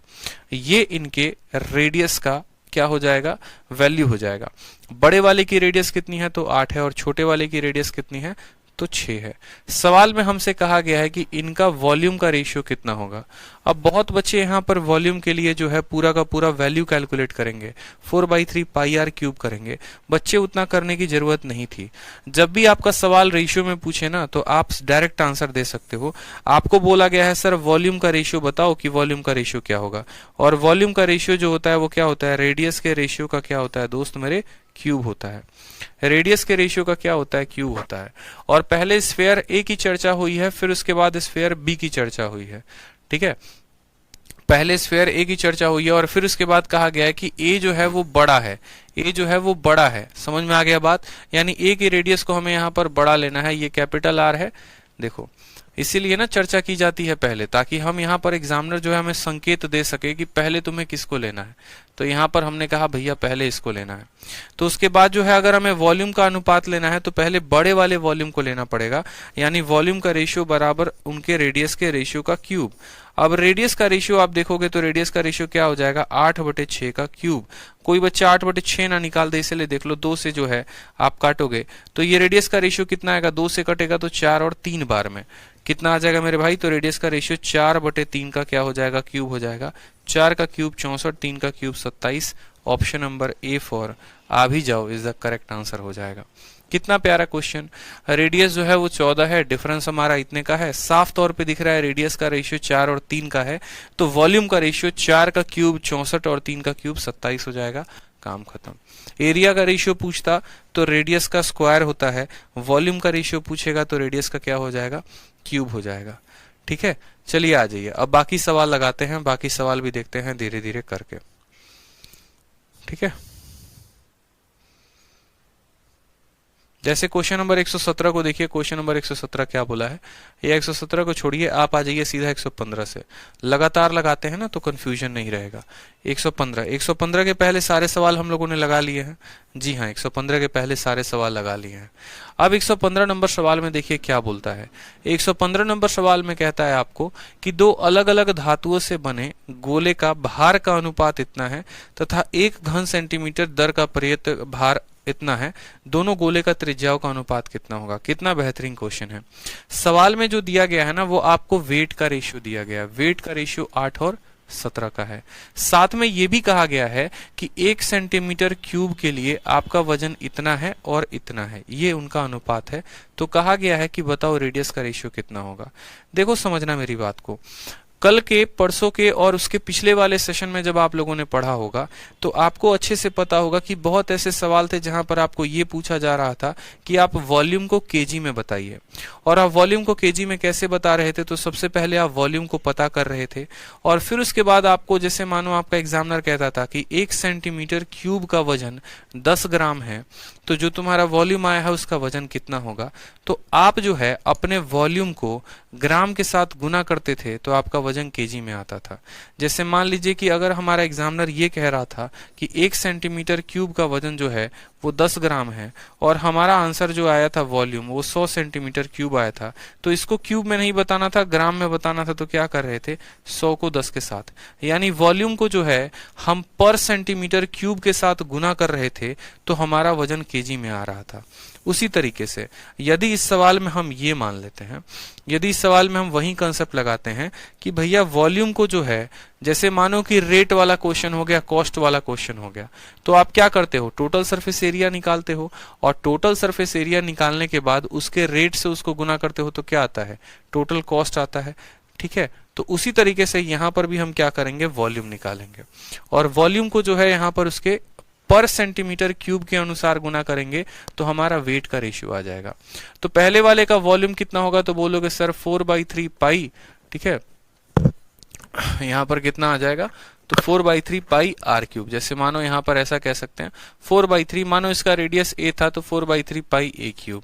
ये इनके रेडियस का क्या हो जाएगा? वैल्यू हो जाएगा। बड़े वाले की रेडियस कितनी है? तो 8 है, और छोटे वाले की रेडियस कितनी है? तो 6 है। सवाल में हमसे कहा गया है कि इनका वॉल्यूम का रेशियो कितना होगा। अब बहुत बच्चे यहाँ पर वॉल्यूम के लिए जो है पूरा का पूरा वैल्यू कैलकुलेट करेंगे, 4/3 पाई आर क्यूब करेंगे। बच्चे उतना करने की जरूरत नहीं थी। जब भी आपका सवाल रेशियो में पूछे ना तो आप डायरेक्ट आंसर दे सकते हो। आपको बोला गया है सर वॉल्यूम का रेशियो बताओ कि वॉल्यूम का रेशियो क्या होगा, और वॉल्यूम का रेशियो जो होता है वो क्या होता है? रेडियस के रेशियो का क्या होता है दोस्त मेरे? क्यूब होता है। रेडियस के रेशियो का क्या होता है? क्यूब होता है। और पहले स्फीयर ए की चर्चा हुई है, फिर उसके बाद स्फीयर बी की चर्चा हुई है, ठीक है। पहले स्फीयर ए की चर्चा हुई है और फिर उसके बाद कहा गया है कि ए जो है वो बड़ा है, ए जो है वो बड़ा है। समझ में आ गया बात? यानी ए की रेडियस को हमें यहाँ पर बड़ा लेना है। ये कैपिटल आर है, देखो इसीलिए ना चर्चा की जाती है पहले, ताकि हम यहाँ पर एग्जामिनर जो है हमें संकेत दे सके कि पहले तुम्हें किसको लेना है। तो यहाँ पर हमने कहा भैया पहले इसको लेना है। तो उसके बाद जो है अगर हमें वॉल्यूम का अनुपात लेना है तो पहले बड़े वाले वॉल्यूम को लेना पड़ेगा, यानी वॉल्यूम का रेशियो बराबर उनके रेडियस के रेशियो का क्यूब। अब रेडियस का रेशियो आप देखोगे तो रेडियस का रेशियो क्या हो जाएगा? 8/6 का क्यूब। कोई बच्चा 8/6 ना निकाल दे, इसलिए देख लो 2 से जो है आप काटोगे तो ये रेडियस का रेशियो कितना आएगा? 2 से कटेगा तो 4 और 3 बार में कितना आ जाएगा मेरे भाई? तो रेडियस का रेशियो 4/3 का क्या हो जाएगा? क्यूब हो जाएगा। 4 का क्यूब 64, 3 का cube 27। Option number A for आ भी जाओ इज द करेक्ट आंसर हो जाएगा। कितना प्यारा क्वेश्चन। रेडियस जो है वो 14 है, डिफरेंस हमारा इतने का है, साफ तौर पे दिख रहा है रेडियस का रेशियो 4 और 3 का है, तो वॉल्यूम का रेशियो 4 का क्यूब 64 और 3 का क्यूब 27 हो जाएगा, काम खत्म। एरिया का रेशियो पूछता तो रेडियस का स्क्वायर होता है, वॉल्यूम का रेशियो पूछेगा तो रेडियस का क्या हो जाएगा, क्यूब हो जाएगा। ठीक है, चलिए आ जाइए अब बाकी सवाल लगाते हैं, बाकी सवाल भी देखते हैं धीरे धीरे करके। ठीक है, जैसे क्वेश्चन नंबर 117 को देखिए, क्वेश्चन नंबर 117 क्या बोला है, ये 117 को छोड़िए, आप आ जाइए सीधा 115 से, लगातार लगाते हैं ना तो कंफ्यूजन नहीं रहेगा। 115 के पहले सारे सवाल हम लोगों ने लगा लिए हैं, जी हाँ 115 के पहले सारे सवाल लगा लिए हैं। अब 115 नंबर सवाल में देखिए क्या बोलता है। 115 नंबर सवाल में कहता है आपको कि दो अलग अलग धातुओं से बने गोले का भार का अनुपात इतना है तथा 1 घन सेंटीमीटर दर का प्रयुक्त भार इतना है, दोनों गोले का त्रिज्याओं का अनुपात कितना होगा। कितना बेहतरीन क्वेश्चन है। सवाल में जो दिया गया है ना वो आपको वेट का रेशियो दिया गया है, वेट का रेशियो 8 और 17 का है। साथ में ये भी कहा गया है कि 1 सेंटीमीटर क्यूब के लिए आपका वजन इतना है और इतना है, ये उनका अनुपात है। तो कहा गया है कि बताओ रेडियस का रेशियो कितना होगा। देखो समझना मेरी बात को, कल के, परसों के और उसके पिछले वाले सेशन में जब आप लोगों ने पढ़ा होगा तो आपको अच्छे से पता होगा कि बहुत ऐसे सवाल थे जहां पर आपको ये पूछा जा रहा था कि आप वॉल्यूम को केजी में बताइए, और आप वॉल्यूम को केजी में कैसे बता रहे थे। तो सबसे पहले आप वॉल्यूम को पता कर रहे थे और फिर उसके बाद आपको, जैसे मानो आपका एग्जामिनर कहता था कि 1 सेंटीमीटर क्यूब का वजन 10 ग्राम है, तो जो तुम्हारा वॉल्यूम आया है उसका वजन कितना होगा। तो आप जो है अपने वॉल्यूम को ग्राम के साथ गुना करते थे तो आपका वजन केजी में आता था। जैसे मान लीजिए कि अगर हमारा एग्जामिनर ये कह रहा था कि 1 सेंटीमीटर क्यूब का वजन जो है वो 10 ग्राम है और हमारा आंसर जो आया था वॉल्यूम वो 100 सेंटीमीटर क्यूब आया था, तो इसको क्यूब में नहीं बताना था, ग्राम में बताना था। तो क्या कर रहे थे, 100 को 10 के साथ, यानी वॉल्यूम को जो है हम पर सेंटीमीटर क्यूब के साथ गुना कर रहे थे तो हमारा वजन केजी में आ रहा था। उसी तरीके से यदि इस सवाल में हम ये मान लेते हैं, यदि इस सवाल में हम वही कंसेप्ट लगाते हैं कि भैया वॉल्यूम को जो है, जैसे मानो कि रेट वाला क्वेश्चन हो गया, कॉस्ट वाला क्वेश्चन हो गया, तो आप क्या करते हो, टोटल सरफेस एरिया निकालते हो और टोटल सरफेस एरिया निकालने के बाद उसके रेट से उसको गुना करते हो तो क्या आता है, टोटल कॉस्ट आता है। ठीक है, तो उसी तरीके से यहां पर भी हम क्या करेंगे, वॉल्यूम निकालेंगे और वॉल्यूम को जो है यहां पर उसके पर सेंटीमीटर क्यूब के अनुसार गुना करेंगे तो हमारा वेट का रेशियो आ जाएगा। तो पहले वाले का वॉल्यूम कितना होगा, तो बोलोगे सर 4/3 पाई। ठीक है, यहां पर कितना आ जाएगा, तो 4/3 पाई आर क्यूब। जैसे मानो यहां पर ऐसा कह सकते हैं 4/3, मानो इसका रेडियस ए था तो 4/3 पाई ए क्यूब।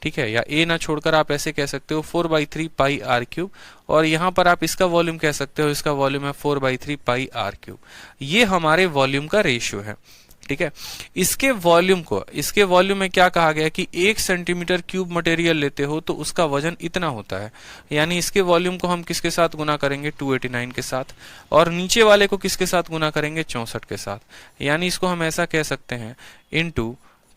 ठीक है, या ए ना छोड़कर आप ऐसे कह सकते हो 4/3 पाई आर क्यूब, और यहां पर आप इसका वॉल्यूम कह सकते हो, इसका वॉल्यूम है 4/3 पाई आर क्यूब। ये हमारे वॉल्यूम का रेशियो है। ठीक है, इसके वॉल्यूम में क्या कहा गया कि 1 सेंटीमीटर क्यूब मटेरियल लेते हो तो उसका वजन इतना होता है, यानी इसके वॉल्यूम को हम किसके साथ गुना करेंगे, 289 के साथ, और नीचे वाले को किसके साथ गुना करेंगे, 64 के साथ। यानी इसको हम ऐसा कह सकते हैं इनटू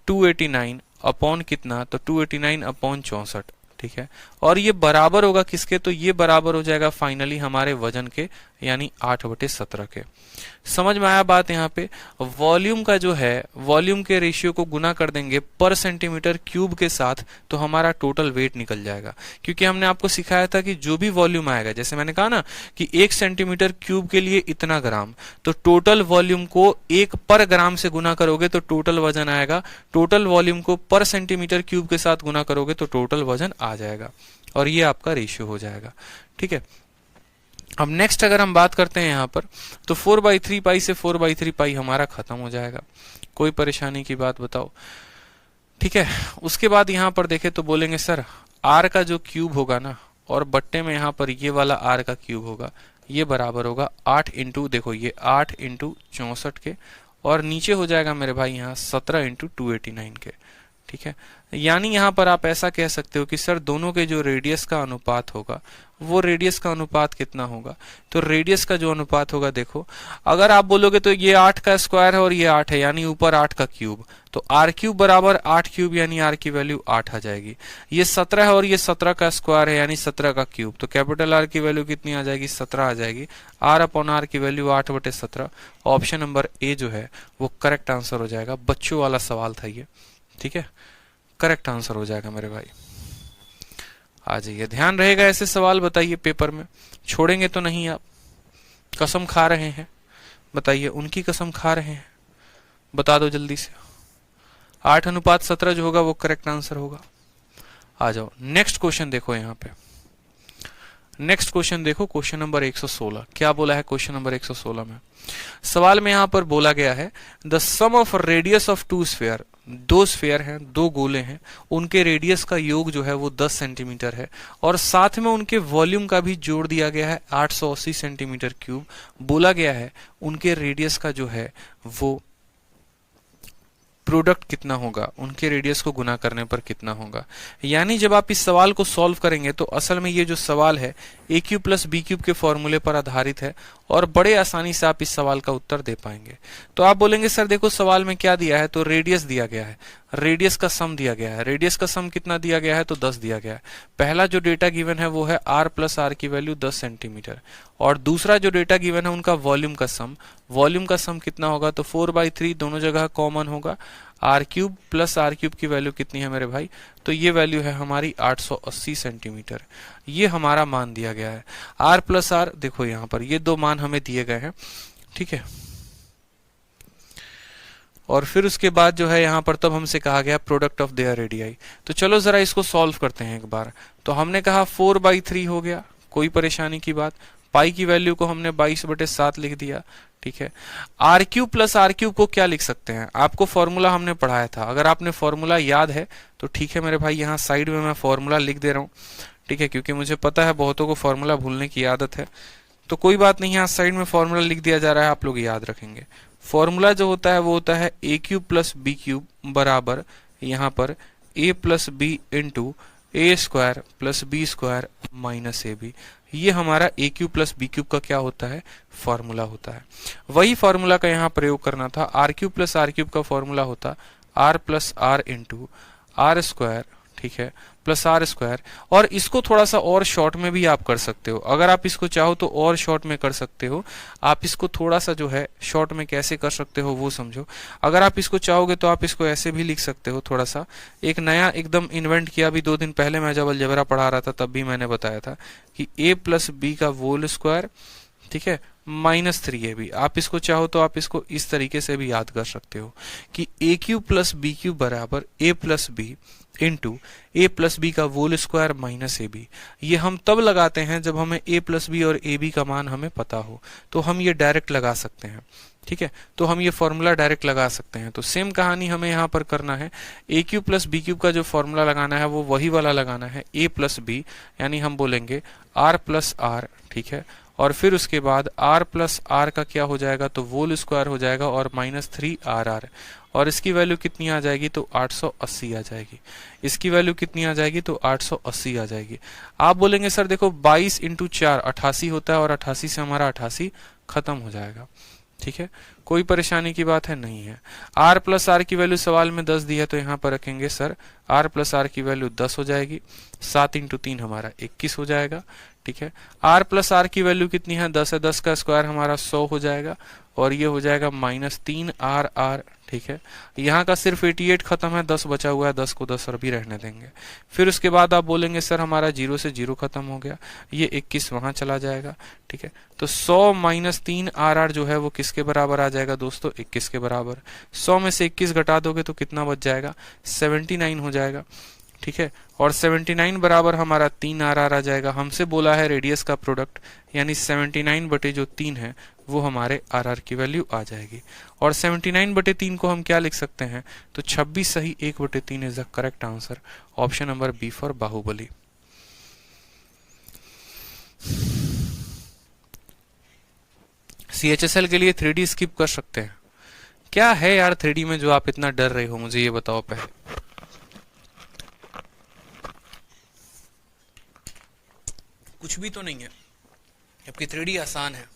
289 अपॉन कितना, तो 289 अपॉन 64। ठीक है, और ये बराबर होगा किसके, तो ये बराबर हो जाएगा फाइनली हमारे वजन के, यानी 8/17 के। समझ में आया बात। यहाँ पे वॉल्यूम का जो है, वॉल्यूम के रेशियो को गुना कर देंगे पर सेंटीमीटर क्यूब के साथ तो हमारा टोटल वेट निकल जाएगा। क्योंकि हमने आपको सिखाया था कि जो भी वॉल्यूम आएगा, जैसे मैंने कहा ना कि 1 सेंटीमीटर क्यूब के लिए इतना ग्राम, तो टोटल वॉल्यूम को 1 पर ग्राम से गुना करोगे तो टोटल वजन आएगा, टोटल वॉल्यूम को पर सेंटीमीटर क्यूब के साथ गुना करोगे तो टोटल वजन आ जाएगा, और ये आपका रेशियो हो जाएगा। ठीक है, अब नेक्स्ट अगर हम बात करते हैं यहां पर, तो 4/3 पाई से 4/3 पाई हमारा खत्म हो जाएगा। कोई परेशानी की बात बताओ। ठीक है, उसके बाद यहां पर देखें तो बोलेंगे सर आर का जो क्यूब होगा ना, और बट्टे में यहां पर ये वाला आर का क्यूब होगा, ये बराबर होगा 8 इंटू, देखो ये 8 इंटू 64 के, और नीचे हो जाएगा मेरे भाई यहाँ 17 इंटू 289 के। ठीक है, यानी यहां पर आप ऐसा कह सकते हो कि सर दोनों के जो रेडियस का अनुपात होगा, वो रेडियस का अनुपात कितना होगा, तो रेडियस का जो अनुपात होगा, देखो अगर आप बोलोगे तो ये 8 का स्क्वायर है और ये 8 है, यानी ऊपर 8 का क्यूब, तो आर क्यूब बराबर 8 क्यूब, यानी आर की वैल्यू 8 आ जाएगी। ये 17 है और ये 17 का स्क्वायर है, यानी 17 का क्यूब, तो कैपिटल आर की वैल्यू कितनी आ जाएगी, 17 आ जाएगी। आर अपॉन आर की वैल्यू 8/17। ऑप्शन नंबर ए जो है वो करेक्ट आंसर हो जाएगा। बच्चों वाला सवाल था ये। ठीक है, करेक्ट आंसर हो जाएगा मेरे भाई। आ जाइए, ध्यान रहेगा ऐसे सवाल बताइए पेपर में, छोड़ेंगे तो नहीं आप। कसम खा रहे हैं, बताइए उनकी कसम खा रहे हैं, बता दो जल्दी से। 8:17 जो होगा वो करेक्ट आंसर होगा। आ जाओ नेक्स्ट क्वेश्चन देखो, यहाँ पे नेक्स्ट क्वेश्चन देखो, क्वेश्चन नंबर 116। क्या बोला है क्वेश्चन नंबर 116 में? सवाल में यहां पर बोला गया है the sum of radius of two sphere, दो स्फीयर हैं, दो गोले हैं, उनके रेडियस का योग जो है वो 10 सेंटीमीटर है, और साथ में उनके वॉल्यूम का भी जोड़ दिया गया है 880 सेंटीमीटर क्यूब। बोला गया है उनके रेडियस का जो है वो प्रोडक्ट कितना होगा, उनके रेडियस को गुना करने पर कितना होगा। यानी जब आप इस सवाल को सॉल्व करेंगे तो असल में ये जो सवाल है a cube plus B cube के फॉर्मूले पर आधारित है, और बड़े आसानी से आप इस सवाल का उत्तर दे पाएंगे। तो आप बोलेंगे सर देखो सवाल में क्या दिया है, तो रेडियस दिया गया है, रेडियस का सम दिया गया है। रेडियस का सम कितना दिया गया है, तो 10 दिया गया है। पहला जो डेटा गिवन है वो है r प्लस आर की वैल्यू 10 सेंटीमीटर, और दूसरा जो डेटा गिवन है उनका वॉल्यूम का सम, वॉल्यूम का सम कितना होगा, तो 4/3 दोनों जगह कॉमन होगा। R cube plus r cube की वैल्यू कितनी है मेरे भाई, तो ये वैल्यू है हमारी 880 सेंटीमीटर। ये हमारा मान दिया गया है। आर प्लस आर देखो यहाँ पर ये दो मान हमें दिए गए हैं, ठीक है। और फिर उसके बाद जो है यहाँ पर तब हमसे कहा गया प्रोडक्ट ऑफ देयर रेडियाई। तो चलो जरा इसको सॉल्व करते हैं एक बार। तो हमने कहा 4/3 हो गया, कोई परेशानी की बात। पाई की वैल्यू को हमने 22/7 लिख दिया, ठीक है। R cube plus r cube को क्या लिख सकते हैं, आपको फॉर्मूला हमने पढ़ाया था, अगर आपने फॉर्मूला याद है तो ठीक है मेरे भाई। यहाँ साइड में मैं फॉर्मूला लिख दे रहा हूँ, ठीक है, क्योंकि मुझे पता है बहुतों को फॉर्मूला भूलने की आदत है। तो कोई बात नहीं, यहाँ साइड में फॉर्मूला लिख दिया जा रहा है, आप लोग याद रखेंगे। फॉर्मूला जो होता है वो होता है a cube plus B cube बराबर यहाँ पर a plus B into a square plus b square minus A B. ये हमारा a cube plus B cube का क्या होता है, फॉर्मूला होता है। वही फॉर्मूला का यहाँ प्रयोग करना था। R cube plus r cube का फॉर्मूला होता r plus r into r square, ठीक है, प्लस आर स्क्वायर। और इसको थोड़ा सा और शॉर्ट में भी आप कर सकते हो, अगर आप इसको चाहो तो और शॉर्ट में कर सकते हो। आप इसको थोड़ा सा जो है शॉर्ट में कैसे कर सकते हो वो समझो। अगर आप इसको चाहोगे तो आप इसको ऐसे भी लिख सकते हो, थोड़ा सा एक नया एकदम इन्वेंट किया। अभी 2 दिन पहले मैं जब अलजेब्रा पढ़ा रहा था तब भी मैंने बताया था कि ए प्लस बी का होल स्क्वायर, ठीक है, -3ab। आप इसको चाहो तो आप इसको इस तरीके से भी याद कर सकते हो कि A cube plus B cube बराबर A plus B into A plus B का whole square minus A B. ये हम तब लगाते हैं जब हमें ए प्लस बी और ए बी का मान हमें पता हो, तो हम ये डायरेक्ट लगा सकते हैं, ठीक है। तो हम ये फॉर्मूला डायरेक्ट लगा सकते हैं। तो सेम कहानी हमें यहाँ पर करना है। A cube plus B cube का जो फॉर्मूला लगाना है वो वही वाला लगाना है, ए प्लस बी, यानी हम बोलेंगे आर प्लस आर, ठीक है। और फिर उसके बाद r प्लस आर का क्या हो जाएगा, तो होल स्क्वायर हो जाएगा और -3rr। और इसकी वैल्यू कितनी आ जाएगी, तो 880 आ जाएगी। इसकी वैल्यू कितनी आ जाएगी, तो 880 आ जाएगी। आप बोलेंगे सर देखो 22 × 4 88 होता है, और 88 से हमारा 88 खत्म हो जाएगा, ठीक है। कोई परेशानी की बात है नहीं है। r प्लस आर की वैल्यू सवाल में 10 दी है, तो यहाँ पर रखेंगे सर r प्लस आर की वैल्यू 10 हो जाएगी। 7 × 3 हमारा 21 हो जाएगा, ठीक है। r प्लस आर की वैल्यू कितनी है, 10 है, 10 का स्क्वायर हमारा 100 हो जाएगा, और ये हो जाएगा -3rr, ठीक है। यहाँ का सिर्फ 88 खत्म है, 10 बचा हुआ है, 10 को 10 और भी रहने देंगे। फिर उसके बाद आप बोलेंगे सर हमारा 0 से 0 खत्म हो गया, ये 21 वहां चला जाएगा, ठीक है। तो 100 - 3rr जो है वो किसके बराबर आ जाएगा दोस्तों, 21 के बराबर। 100 में से 21 घटा दोगे तो कितना बच जाएगा, 79 हो जाएगा, ठीक है। और 79 बराबर हमारा 3rr आ जाएगा। हमसे बोला है रेडियस का प्रोडक्ट, यानी 79/3 है वो हमारे rr की वैल्यू आ जाएगी। और 79/3 को हम क्या लिख सकते हैं, तो 26 सही 1/3 is the correct answer. Option number B for Bahubali. CHSL के लिए 3D स्किप कर सकते हैं। क्या है यार 3D में जो आप इतना डर रहे हो, मुझे ये बताओ पहले। कुछ भी तो नहीं है, जबकि 3D आसान है।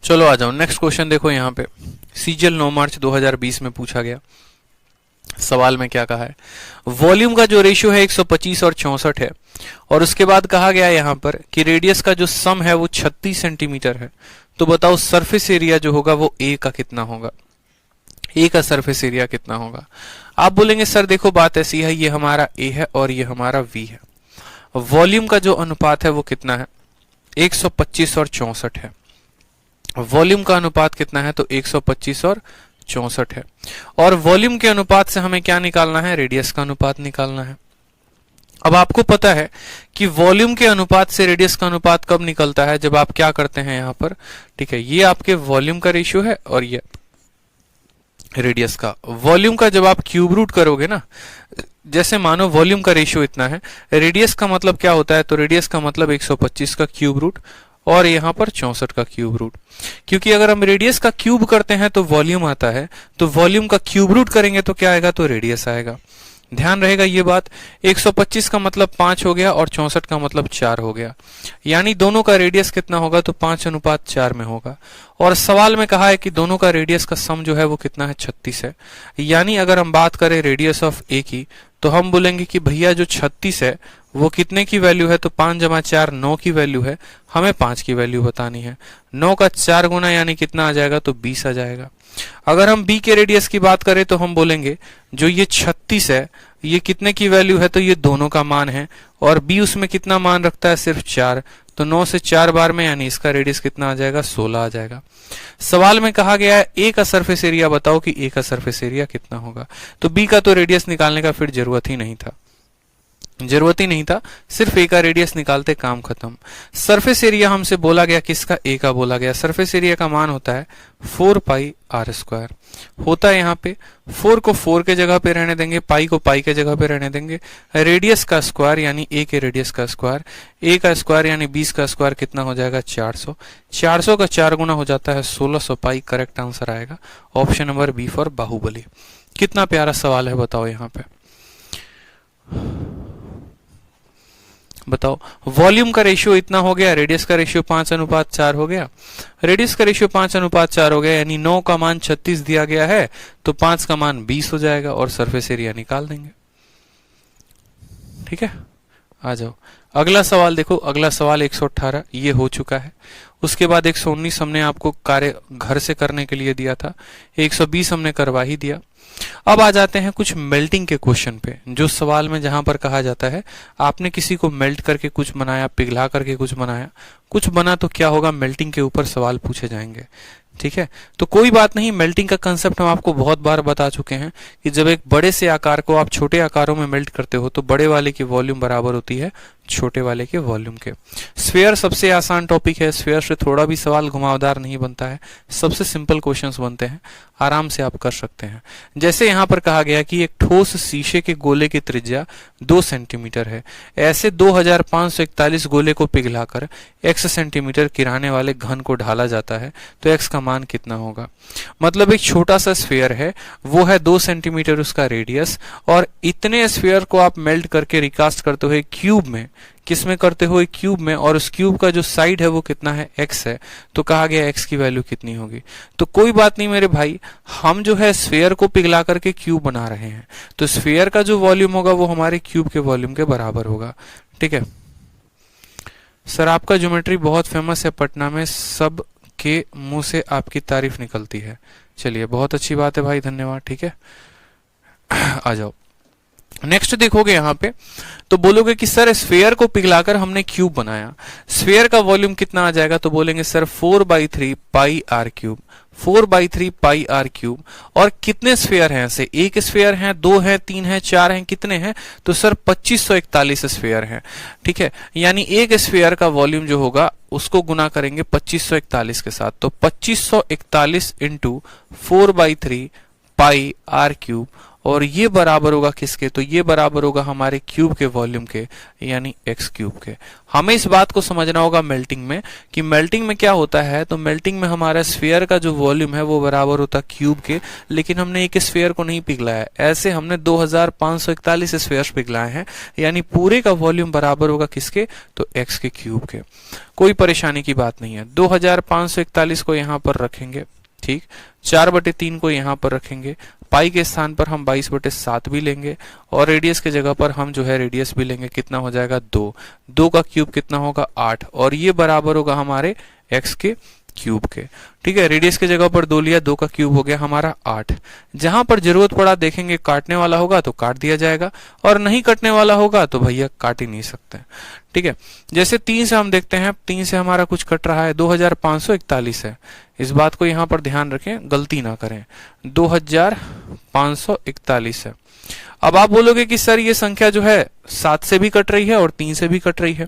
चलो आ जाओ नेक्स्ट क्वेश्चन देखो यहाँ पे। CGL 9 मार्च 2020 में पूछा गया। सवाल में क्या कहा है, वॉल्यूम का जो रेशियो है 125 और 64 है, और उसके बाद कहा गया यहाँ पर कि रेडियस का जो सम है वो 36 सेंटीमीटर है। तो बताओ सरफेस एरिया जो होगा वो ए का कितना होगा। ए का सरफेस एरिया कितना होगा। आप बोलेंगे सर देखो बात ऐसी है, ये हमारा ए है और ये हमारा वी है। वॉल्यूम का जो अनुपात है वो कितना है, 125 और 64 है। वॉल्यूम का अनुपात कितना है, तो 125 और 64 है। और वॉल्यूम के अनुपात से हमें क्या निकालना है, रेडियस का अनुपात निकालना है। अब आपको पता है कि वॉल्यूम के अनुपात से रेडियस का अनुपात कब निकलता है, जब आप क्या करते हैं यहां पर, ठीक है, ये आपके वॉल्यूम का रेशियो है और ये रेडियस का। वॉल्यूम का जब आप क्यूब रूट करोगे ना, जैसे मानो वॉल्यूम का रेशियो इतना है, रेडियस का मतलब क्या होता है, तो रेडियस का मतलब 125 का क्यूब रूट और यहां पर 64 का क्यूब रूट। क्योंकि अगर हम रेडियस का क्यूब करते हैं तो वॉल्यूम आता है, तो वॉल्यूम का क्यूब रूट करेंगे तो क्या आएगा, तो रेडियस आएगा। ध्यान रहेगा ये बात। 125 का मतलब 5 हो गया और 64 का मतलब 4 हो गया, यानी दोनों का रेडियस कितना होगा, तो 5:4 में होगा। और सवाल में कहा है कि दोनों का रेडियस का सम जो है वो कितना है, 36 है। यानी अगर हम बात करें रेडियस ऑफ ए की, तो हम बोलेंगे कि भैया जो 36 है वो कितने की वैल्यू है, तो 5 जमा 4 9 की वैल्यू है, हमें 5 की वैल्यू बतानी है। 9 का 4 गुना यानी कितना आ जाएगा, तो 20 आ जाएगा। अगर हम बी के रेडियस की बात करें तो हम बोलेंगे जो ये 36 है ये कितने की वैल्यू है, तो ये दोनों का मान है और बी उसमें कितना मान रखता है, सिर्फ 4, तो 9 से 4 बार में यानी इसका रेडियस कितना आ जाएगा, 16 आ जाएगा। सवाल में कहा गया है ए का सरफेस एरिया बताओ कि ए का सरफेस एरिया कितना होगा, तो बी का तो रेडियस निकालने का फिर जरूरत ही नहीं था, सिर्फ ए का रेडियस निकालते काम खत्म। सरफेस एरिया हमसे बोला गया किसका, ए का बोला गया। सरफेस एरिया का मान होता है 4 पाई आर स्क्वायर, होता है यहाँ पे 4 को 4 के जगह पे रहने देंगे, पाई को पाई के जगह पे रहने देंगे, रेडियस का स्क्वायर यानी ए के रेडियस का स्क्वायर, ए का स्क्वायर यानी 20 का स्क्वायर कितना हो जाएगा, 400। 400 का 4 गुना हो जाता है 1600 पाई, करेक्ट आंसर आएगा option number B for Bahubali. कितना प्यारा सवाल है बताओ यहाँ पे, बताओ। वॉल्यूम का रेशियो इतना हो गया, रेडियस का रेशियो 5:4 हो गया, रेडियस का रेशियो 5:4 हो गया, यानी 9 का मान 36 दिया गया है तो 5 का मान 20 हो जाएगा और सरफेस एरिया निकाल देंगे। ठीक है, आ जाओ अगला सवाल देखो। अगला सवाल 118 ये हो चुका है। उसके बाद 119 हमने आपको कार्य घर से करने के लिए दिया था, 120 हमने करवा ही दिया। अब आ जाते हैं कुछ मेल्टिंग के क्वेश्चन पे, जो सवाल में जहां पर कहा जाता है आपने किसी को मेल्ट करके कुछ बनाया, पिघला करके कुछ बनाया, कुछ बना तो क्या होगा, मेल्टिंग के ऊपर सवाल पूछे जाएंगे। ठीक है, तो कोई बात नहीं, मेल्टिंग का कंसेप्ट हम आपको बहुत बार बता चुके हैं कि जब एक बड़े से आकार को आप छोटे आकारों में मेल्ट करते हो तो बड़े वाले की वॉल्यूम बराबर होती है छोटे वाले के वॉल्यूम के। स्फीयर सबसे आसान टॉपिक है, स्फीयर से थोड़ा भी सवाल घुमावदार नहीं बनता है, सबसे सिंपल क्वेश्चंस बनते हैं, आराम से आप कर सकते हैं। जैसे यहां पर कहा गया कि एक ठोस शीशे के गोले की त्रिज्या 2 सेंटीमीटर है, ऐसे 2541 गोले को पिघलाकर x सेंटीमीटर किराने वाले घन को ढाला जाता है, तो x का मान कितना होगा। मतलब एक छोटा सा स्फीयर है, वो है 2 सेंटीमीटर उसका रेडियस, और इतने स्फीयर को आप मेल्ट करके रिकास्ट करते हुए क्यूब में, किस में करते हो, एक क्यूब में, और उस क्यूब का जो साइड है वो कितना है, x है, तो कहा गया x की वैल्यू कितनी होगी। तो कोई बात नहीं मेरे भाई, हम जो है स्फीयर को पिघला करके क्यूब बना रहे हैं, तो स्फीयर का जो वॉल्यूम होगा वो हमारे क्यूब के वॉल्यूम के बराबर होगा। ठीक है सर, आपका ज्योमेट्री बहुत फेमस है पटना में, सब के मुंह से आपकी तारीफ निकलती है। चलिए बहुत अच्छी बात है भाई, धन्यवाद। ठीक है आ जाओ नेक्स्ट देखोगे यहाँ पे तो बोलोगे कि सर स्फीयर को पिघलाकर हमने क्यूब बनाया, स्फीयर का वॉल्यूम कितना आ जाएगा, तो बोलेंगे sir 4/3 pi R cube, 4/3 pi R cube. और कितने स्फीयर हैं ऐसे, एक स्फीयर हैं, 2 हैं, 3 हैं, 4 हैं, कितने हैं, तो सर 2541 स्फीयर हैं। ठीक है, यानी एक स्फीयर का वॉल्यूम जो होगा उसको गुना करेंगे 2541 के साथ, तो 2541 इंटू 4/3 पाई आर क्यूब, और ये बराबर होगा किसके, तो ये बराबर होगा हमारे क्यूब के वॉल्यूम के, यानी x क्यूब के। हमें इस बात को समझना होगा मेल्टिंग में कि मेल्टिंग में क्या होता है, तो मेल्टिंग में हमारा स्फीयर का जो वॉल्यूम है वो बराबर होता है क्यूब के, लेकिन हमने एक स्फीयर को नहीं पिघलाया, ऐसे हमने 2541 स्फीयर पिघलाए हैं, यानी पूरे का वॉल्यूम बराबर होगा किसके, तो x के क्यूब के। कोई परेशानी की बात नहीं है। 2541 को यहाँ पर रखेंगे, ठीक, 4/3 को यहाँ पर रखेंगे, पाई के स्थान पर हम 22/7 भी लेंगे, और रेडियस के जगह पर हम जो है रेडियस भी लेंगे, कितना हो जाएगा 2, 2 का क्यूब कितना होगा 8, और ये बराबर होगा हमारे x के क्यूब के। ठीक है, रेडियस की जगह पर 2 लिया, 2 का क्यूब हो गया हमारा 8। जहां पर जरूरत पड़ा देखेंगे काटने वाला होगा तो काट दिया जाएगा, और नहीं कटने वाला होगा तो भैया काट ही नहीं सकते। ठीक है, जैसे 3 से हम देखते हैं, 3 से हमारा कुछ कट रहा है, 2541 है। इस बात को यहां पर ध्यान रखें, गलती ना करें, 2541 है। अब आप बोलोगे कि सर ये संख्या जो है 7 से भी कट रही है और 3 से भी कट रही है,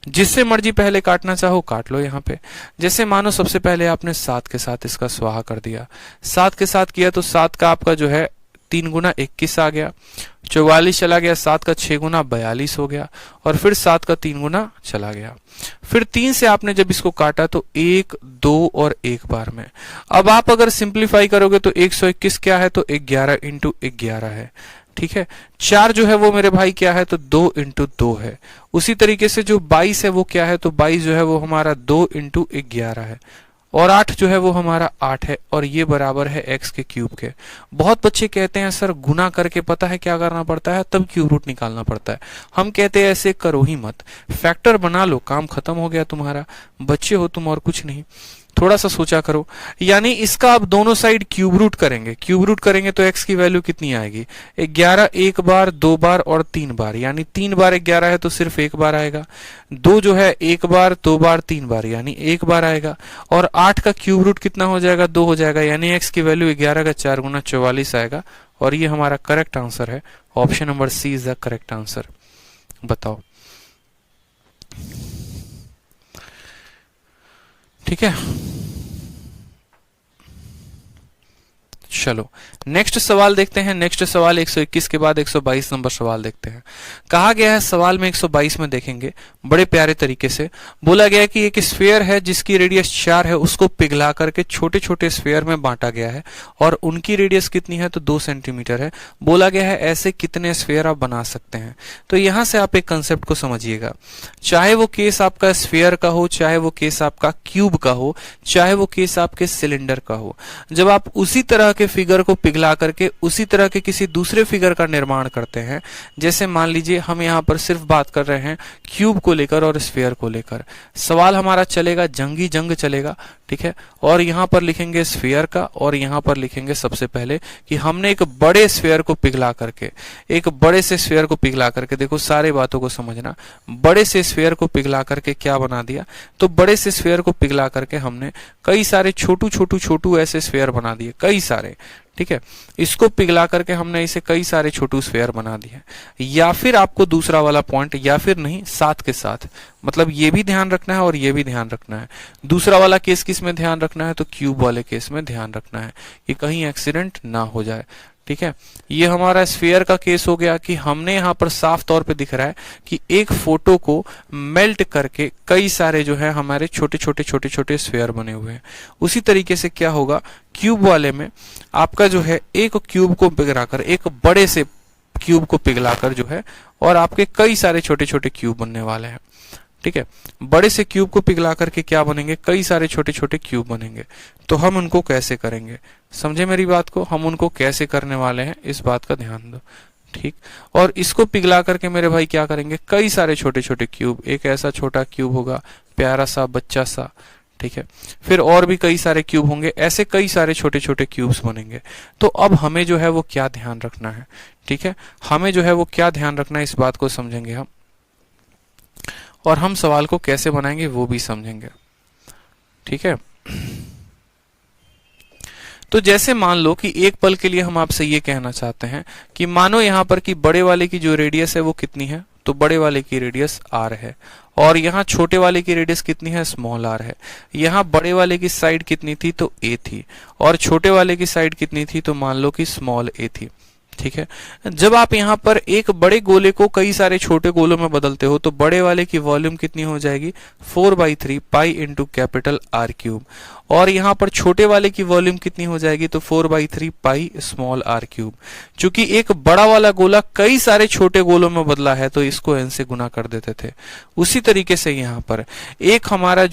जिससे मर्जी पहले काटना चाहो काट लो। यहाँ पे जैसे मानो सबसे पहले आपने 7 के साथ इसका स्वाहा कर दिया, 7 के साथ किया तो 7 का आपका जो है 3 गुना 21 आ गया, 44 चला गया, 7 का 6 गुना 42 हो गया, और फिर 7 का 3 गुना चला गया। फिर 3 से आपने जब इसको काटा तो 1, 2 और 1 बार में। अब आप अगर सिंप्लीफाई करोगे तो 121 क्या है, तो 11 इंटू 11 है। ठीक है, 4 जो है वो मेरे भाई क्या है, तो 2 इंटू 2 है। उसी तरीके से जो 22 है वो क्या है, तो 22 जो है वो हमारा 2 इंटू 11 है, और 8 जो है वो हमारा 8 है, और ये बराबर है x के क्यूब के। बहुत बच्चे कहते हैं सर गुना करके पता है क्या करना पड़ता है, तब क्यूब रूट निकालना पड़ता है। हम कहते हैं ऐसे करो ही मत, फैक्टर बना लो, काम खत्म हो गया तुम्हारा। बच्चे हो तुम और कुछ नहीं, थोड़ा सा सोचा करो। यानी इसका आप दोनों साइड क्यूब रूट करेंगे, क्यूब रूट करेंगे तो x की वैल्यू कितनी आएगी, 11 एक बार, 2 बार और 3 बार, यानी 3 बार 11 है तो सिर्फ 1 बार आएगा। 2 जो है 1 बार, 2 बार, 3 बार, यानी 1 बार आएगा। और 8 का क्यूब रूट कितना हो जाएगा, 2 हो जाएगा, यानी x की वैल्यू 11 का 4 गुना 44 आएगा। और ये हमारा करेक्ट आंसर है, option number C is the correct answer. बताओ, ठीक है। चलो नेक्स्ट सवाल देखते हैं। नेक्स्ट सवाल 121 के बाद 122 नंबर सवाल देखते हैं। कहा गया है सवाल में 122 में देखेंगे बड़े प्यारे तरीके से बोला गया है कि एक स्फीयर है जिसकी रेडियस 4 है, उसको पिघला करके छोटे छोटे स्फीयर में बांटा गया है और उनकी रेडियस कितनी है, तो 2 सेंटीमीटर है। बोला गया है ऐसे कितने स्फीयर आप बना सकते हैं। तो यहां से आप एक कंसेप्ट को समझिएगा, चाहे वो केस आपका स्फीयर का हो, चाहे वो केस आपका क्यूब का हो, चाहे वो केस आपके सिलेंडर का हो, जब आप उसी तरह के फिगर को पिघला करके उसी तरह के किसी दूसरे फिगर का निर्माण करते हैं, जैसे मान लीजिए हम यहाँ पर सिर्फ बात कर रहे हैं क्यूब को लेकर और स्फीयर को लेकर, सवाल हमारा चलेगा जंगी जंग चलेगा, ठीक है। और यहाँ पर लिखेंगे स्फीयर का और यहाँ पर लिखेंगे सबसे पहले कि हमने एक बड़े स्फीयर को पिघला करके, एक बड़े से स्फीयर को पिघला करके, देखो सारे बातों को समझना, बड़े से स्फीयर को पिघला करके क्या बना दिया, तो बड़े से स्फीयर को पिघला करके हमने कई सारे छोटू ऐसे स्फीयर बना दिए, कई सारे, ठीक है। इसको पिघला करके हमने इसे कई सारे छोटू स्फीयर बना दिए। या फिर आपको दूसरा वाला पॉइंट, या फिर नहीं, साथ के साथ, मतलब ये भी ध्यान रखना है और ये भी ध्यान रखना है। दूसरा वाला केस किस में ध्यान रखना है, तो क्यूब वाले केस में ध्यान रखना है कि कहीं एक्सीडेंट ना हो जाए, ठीक है। ये हमारा स्फीयर का केस हो गया कि हमने यहाँ पर साफ तौर पे दिख रहा है कि एक फोटो को मेल्ट करके कई सारे जो है हमारे छोटे छोटे स्फीयर बने हुए हैं। उसी तरीके से क्या होगा क्यूब वाले में, आपका जो है एक क्यूब को पिघलाकर, एक बड़े से क्यूब को पिघलाकर जो है, और आपके कई सारे छोटे छोटे क्यूब बनने वाले हैं, ठीक है। बड़े से क्यूब को पिघला करके क्या बनेंगे, कई सारे छोटे छोटे क्यूब बनेंगे। तो हम उनको कैसे करेंगे, समझे मेरी बात को, हम उनको कैसे करने वाले हैं इस बात का ध्यान दो, ठीक। और इसको पिघला करके मेरे भाई क्या करेंगे, कई सारे छोटे छोटे क्यूब, एक ऐसा छोटा क्यूब होगा प्यारा सा बच्चा सा, ठीक है। फिर और भी कई सारे क्यूब होंगे, ऐसे कई सारे छोटे छोटे क्यूब्स बनेंगे। तो अब हमें जो है वो क्या ध्यान रखना है, ठीक है, हमें जो है वो क्या ध्यान रखना है इस बात को समझेंगे हम, और हम सवाल को कैसे बनाएंगे वो भी समझेंगे, ठीक है। तो जैसे मान लो कि एक पल के लिए हम आपसे ये कहना चाहते हैं कि मानो यहाँ पर कि बड़े वाले की जो रेडियस है वो कितनी है, तो बड़े वाले की रेडियस r है, और यहाँ छोटे वाले की रेडियस कितनी है, स्मॉल r है। यहाँ बड़े वाले की साइड कितनी थी, तो a थी, और छोटे वाले की साइड कितनी थी, तो मान लो कि स्मॉल a थी, ठीक है। जब आप यहाँ पर एक बड़े गोले को कई सारे छोटे गोलों में बदलते हो तो बड़े वाले की वॉल्यूम कितनी हो जाएगी, 4/3 pi into capital R cube, और यहाँ पर छोटे वाले की वॉल्यूम कितनी हो जाएगी, तो 4/3 पाई स्मॉल r क्यूब। चूंकि एक बड़ा वाला गोला कई सारे छोटे गोलों में बदला है तो इसको n से गुना कर देते थे। उसी तरीके से यहाँ पर एक हमारा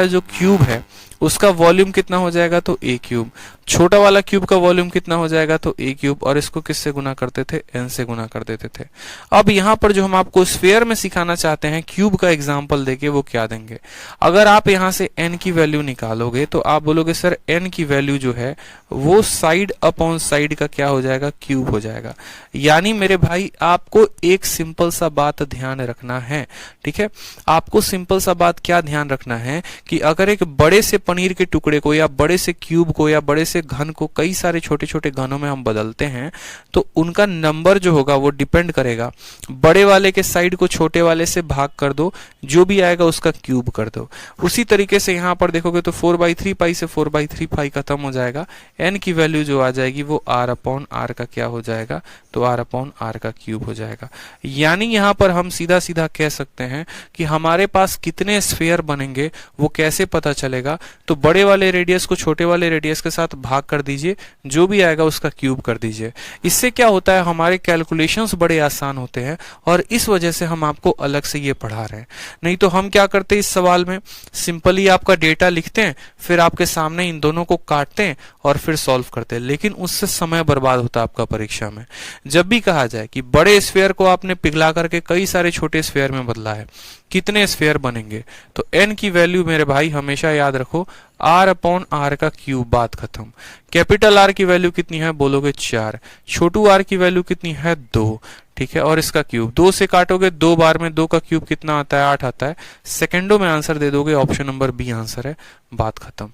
जो क्यूब है उसका वॉल्यूम कितना हो जाएगा, तो a क्यूब। छोटा वाला क्यूब का वॉल्यूम कितना हो जाएगा, तो a क्यूब, और इसको किससे गुना करते थे, n से गुना कर देते थे। अब यहाँ पर जो हम आपको स्फीयर में सिखाना चाहते हैं, क्यूब का एग्जाम्पल देके वो क्या देंगे। अगर आप यहाँ से n की वैल्यू निकालोगे तो आप बोलोगे सर n की वैल्यू जो है वो साइड अपॉन साइड का क्या हो जाएगा, क्यूब हो जाएगा। यानी मेरे भाई आपको एक सिंपल सा बात ध्यान रखना है, ठीक है। आपको सिंपल सा बात क्या ध्यान रखना है कि अगर एक बड़े से पनीर के टुकड़े को या बड़े से क्यूब को या बड़े से घन को कई सारे छोटे छोटे घनों में हम बदलते हैं तो उनका नंबर जो होगा वो डिपेंड करेगा। बड़े वाले के साइड को छोटे वाले से भाग कर दो, जो भी आएगा उसका क्यूब कर दो। उसी तरीके से यहाँ पर देखोगे तो 4/3 पाई से 4/3 पाई खत्म हो जाएगा। n की वैल्यू जो आ जाएगी वो r अपॉन r का क्या हो जाएगा, तो r अपॉन r का क्यूब हो जाएगा। यानी यहाँ पर हम सीधा सीधा कह सकते हैं कि हमारे पास कितने स्फीयर बनेंगे वो कैसे पता चलेगा, तो बड़े वाले रेडियस को छोटे वाले रेडियस के साथ भाग कर दीजिए, जो भी आएगा उसका क्यूब कर दीजिए। इससे क्या होता है, हमारे कैलकुलेशंस बड़े आसान होते हैं और इस वजह से हम आपको अलग से ये पढ़ा रहे हैं। नहीं तो हम क्या करते हैं, इस सवाल में सिंपली आपका डेटा लिखते हैं, फिर आपके सामने इन दोनों को काटते हैं और फिर सॉल्व करते हैं, लेकिन उससे समय बर्बाद होता है आपका परीक्षा में। जब भी कहा जाए कि बड़े स्फीयर को आपने पिघला करके कई सारे छोटे स्फीयर में बदला है, कितने स्फीयर बनेंगे, तो n की वैल्यू मेरे भाई हमेशा याद रखो r अपॉन r का क्यूब, बात खत्म। कैपिटल R की वैल्यू कितनी है, बोलोगे 4, छोटू r की वैल्यू कितनी है 2, ठीक है, और इसका क्यूब 2 से काटोगे 2 बार में 2 का क्यूब कितना आता है, 8 आता है। सेकेंडों में आंसर दे दोगे, ऑप्शन नंबर बी आंसर है, बात खत्म,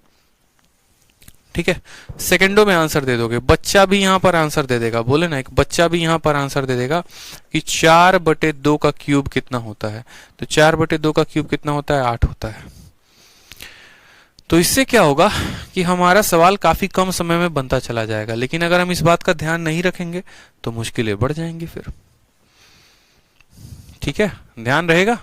ठीक है। सेकंडों में आंसर दे दोगे, बच्चा भी यहां पर आंसर दे देगा, बोले ना एक बच्चा भी यहां पर आंसर दे देगा कि 4/2 का क्यूब कितना होता है, तो 4/2 का क्यूब कितना होता है, 8 होता है। तो इससे क्या होगा कि हमारा सवाल काफी कम समय में बनता चला जाएगा, लेकिन अगर हम इस बात का ध्यान नहीं रखेंगे तो मुश्किलें बढ़ जाएंगी फिर, ठीक है, ध्यान रहेगा।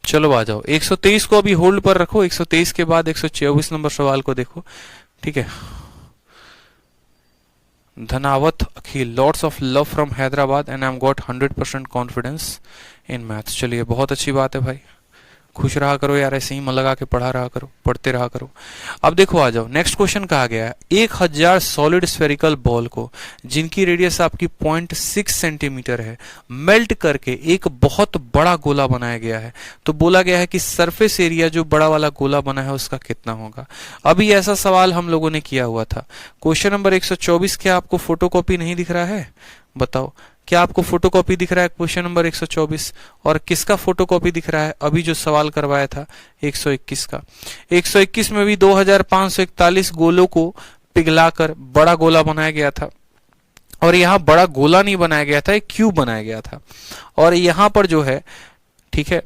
चलो आ जाओ, 123 को अभी होल्ड पर रखो, 123 के बाद 124 नंबर सवाल को देखो, ठीक है। Dhanawat Akhil, lots of love from Hyderabad and I am got 100% confidence in maths. चलिए बहुत अच्छी बात है भाई, खुश रहा करो यार, ऐसे ही मन लगा के पढ़ा रहा करो, पढ़ते रहा करो। अब देखो आ जाओ, नेक्स्ट क्वेश्चन कहा गया है 1000 सॉलिड स्फेरिकल बॉल को जिनकी रेडियस आपकी 0.6 सेंटीमीटर है मेल्ट करके एक बहुत बड़ा गोला बनाया गया है। तो बोला गया है कि सरफेस एरिया जो बड़ा वाला गोला बना है उसका कितना होगा। अभी ऐसा सवाल हम लोगों ने किया हुआ था। क्वेश्चन नंबर 124 क्या आपको फोटोकॉपी नहीं दिख रहा है, बताओ क्या आपको फोटोकॉपी दिख रहा है क्वेश्चन नंबर 124, और किसका फोटोकॉपी दिख रहा है, अभी जो सवाल करवाया था 121 का। 121 में भी 2541 गोलों को पिघलाकर बड़ा गोला बनाया गया था, और यहाँ बड़ा गोला नहीं बनाया गया था, एक क्यूब बनाया गया था। और यहाँ पर जो है, ठीक है,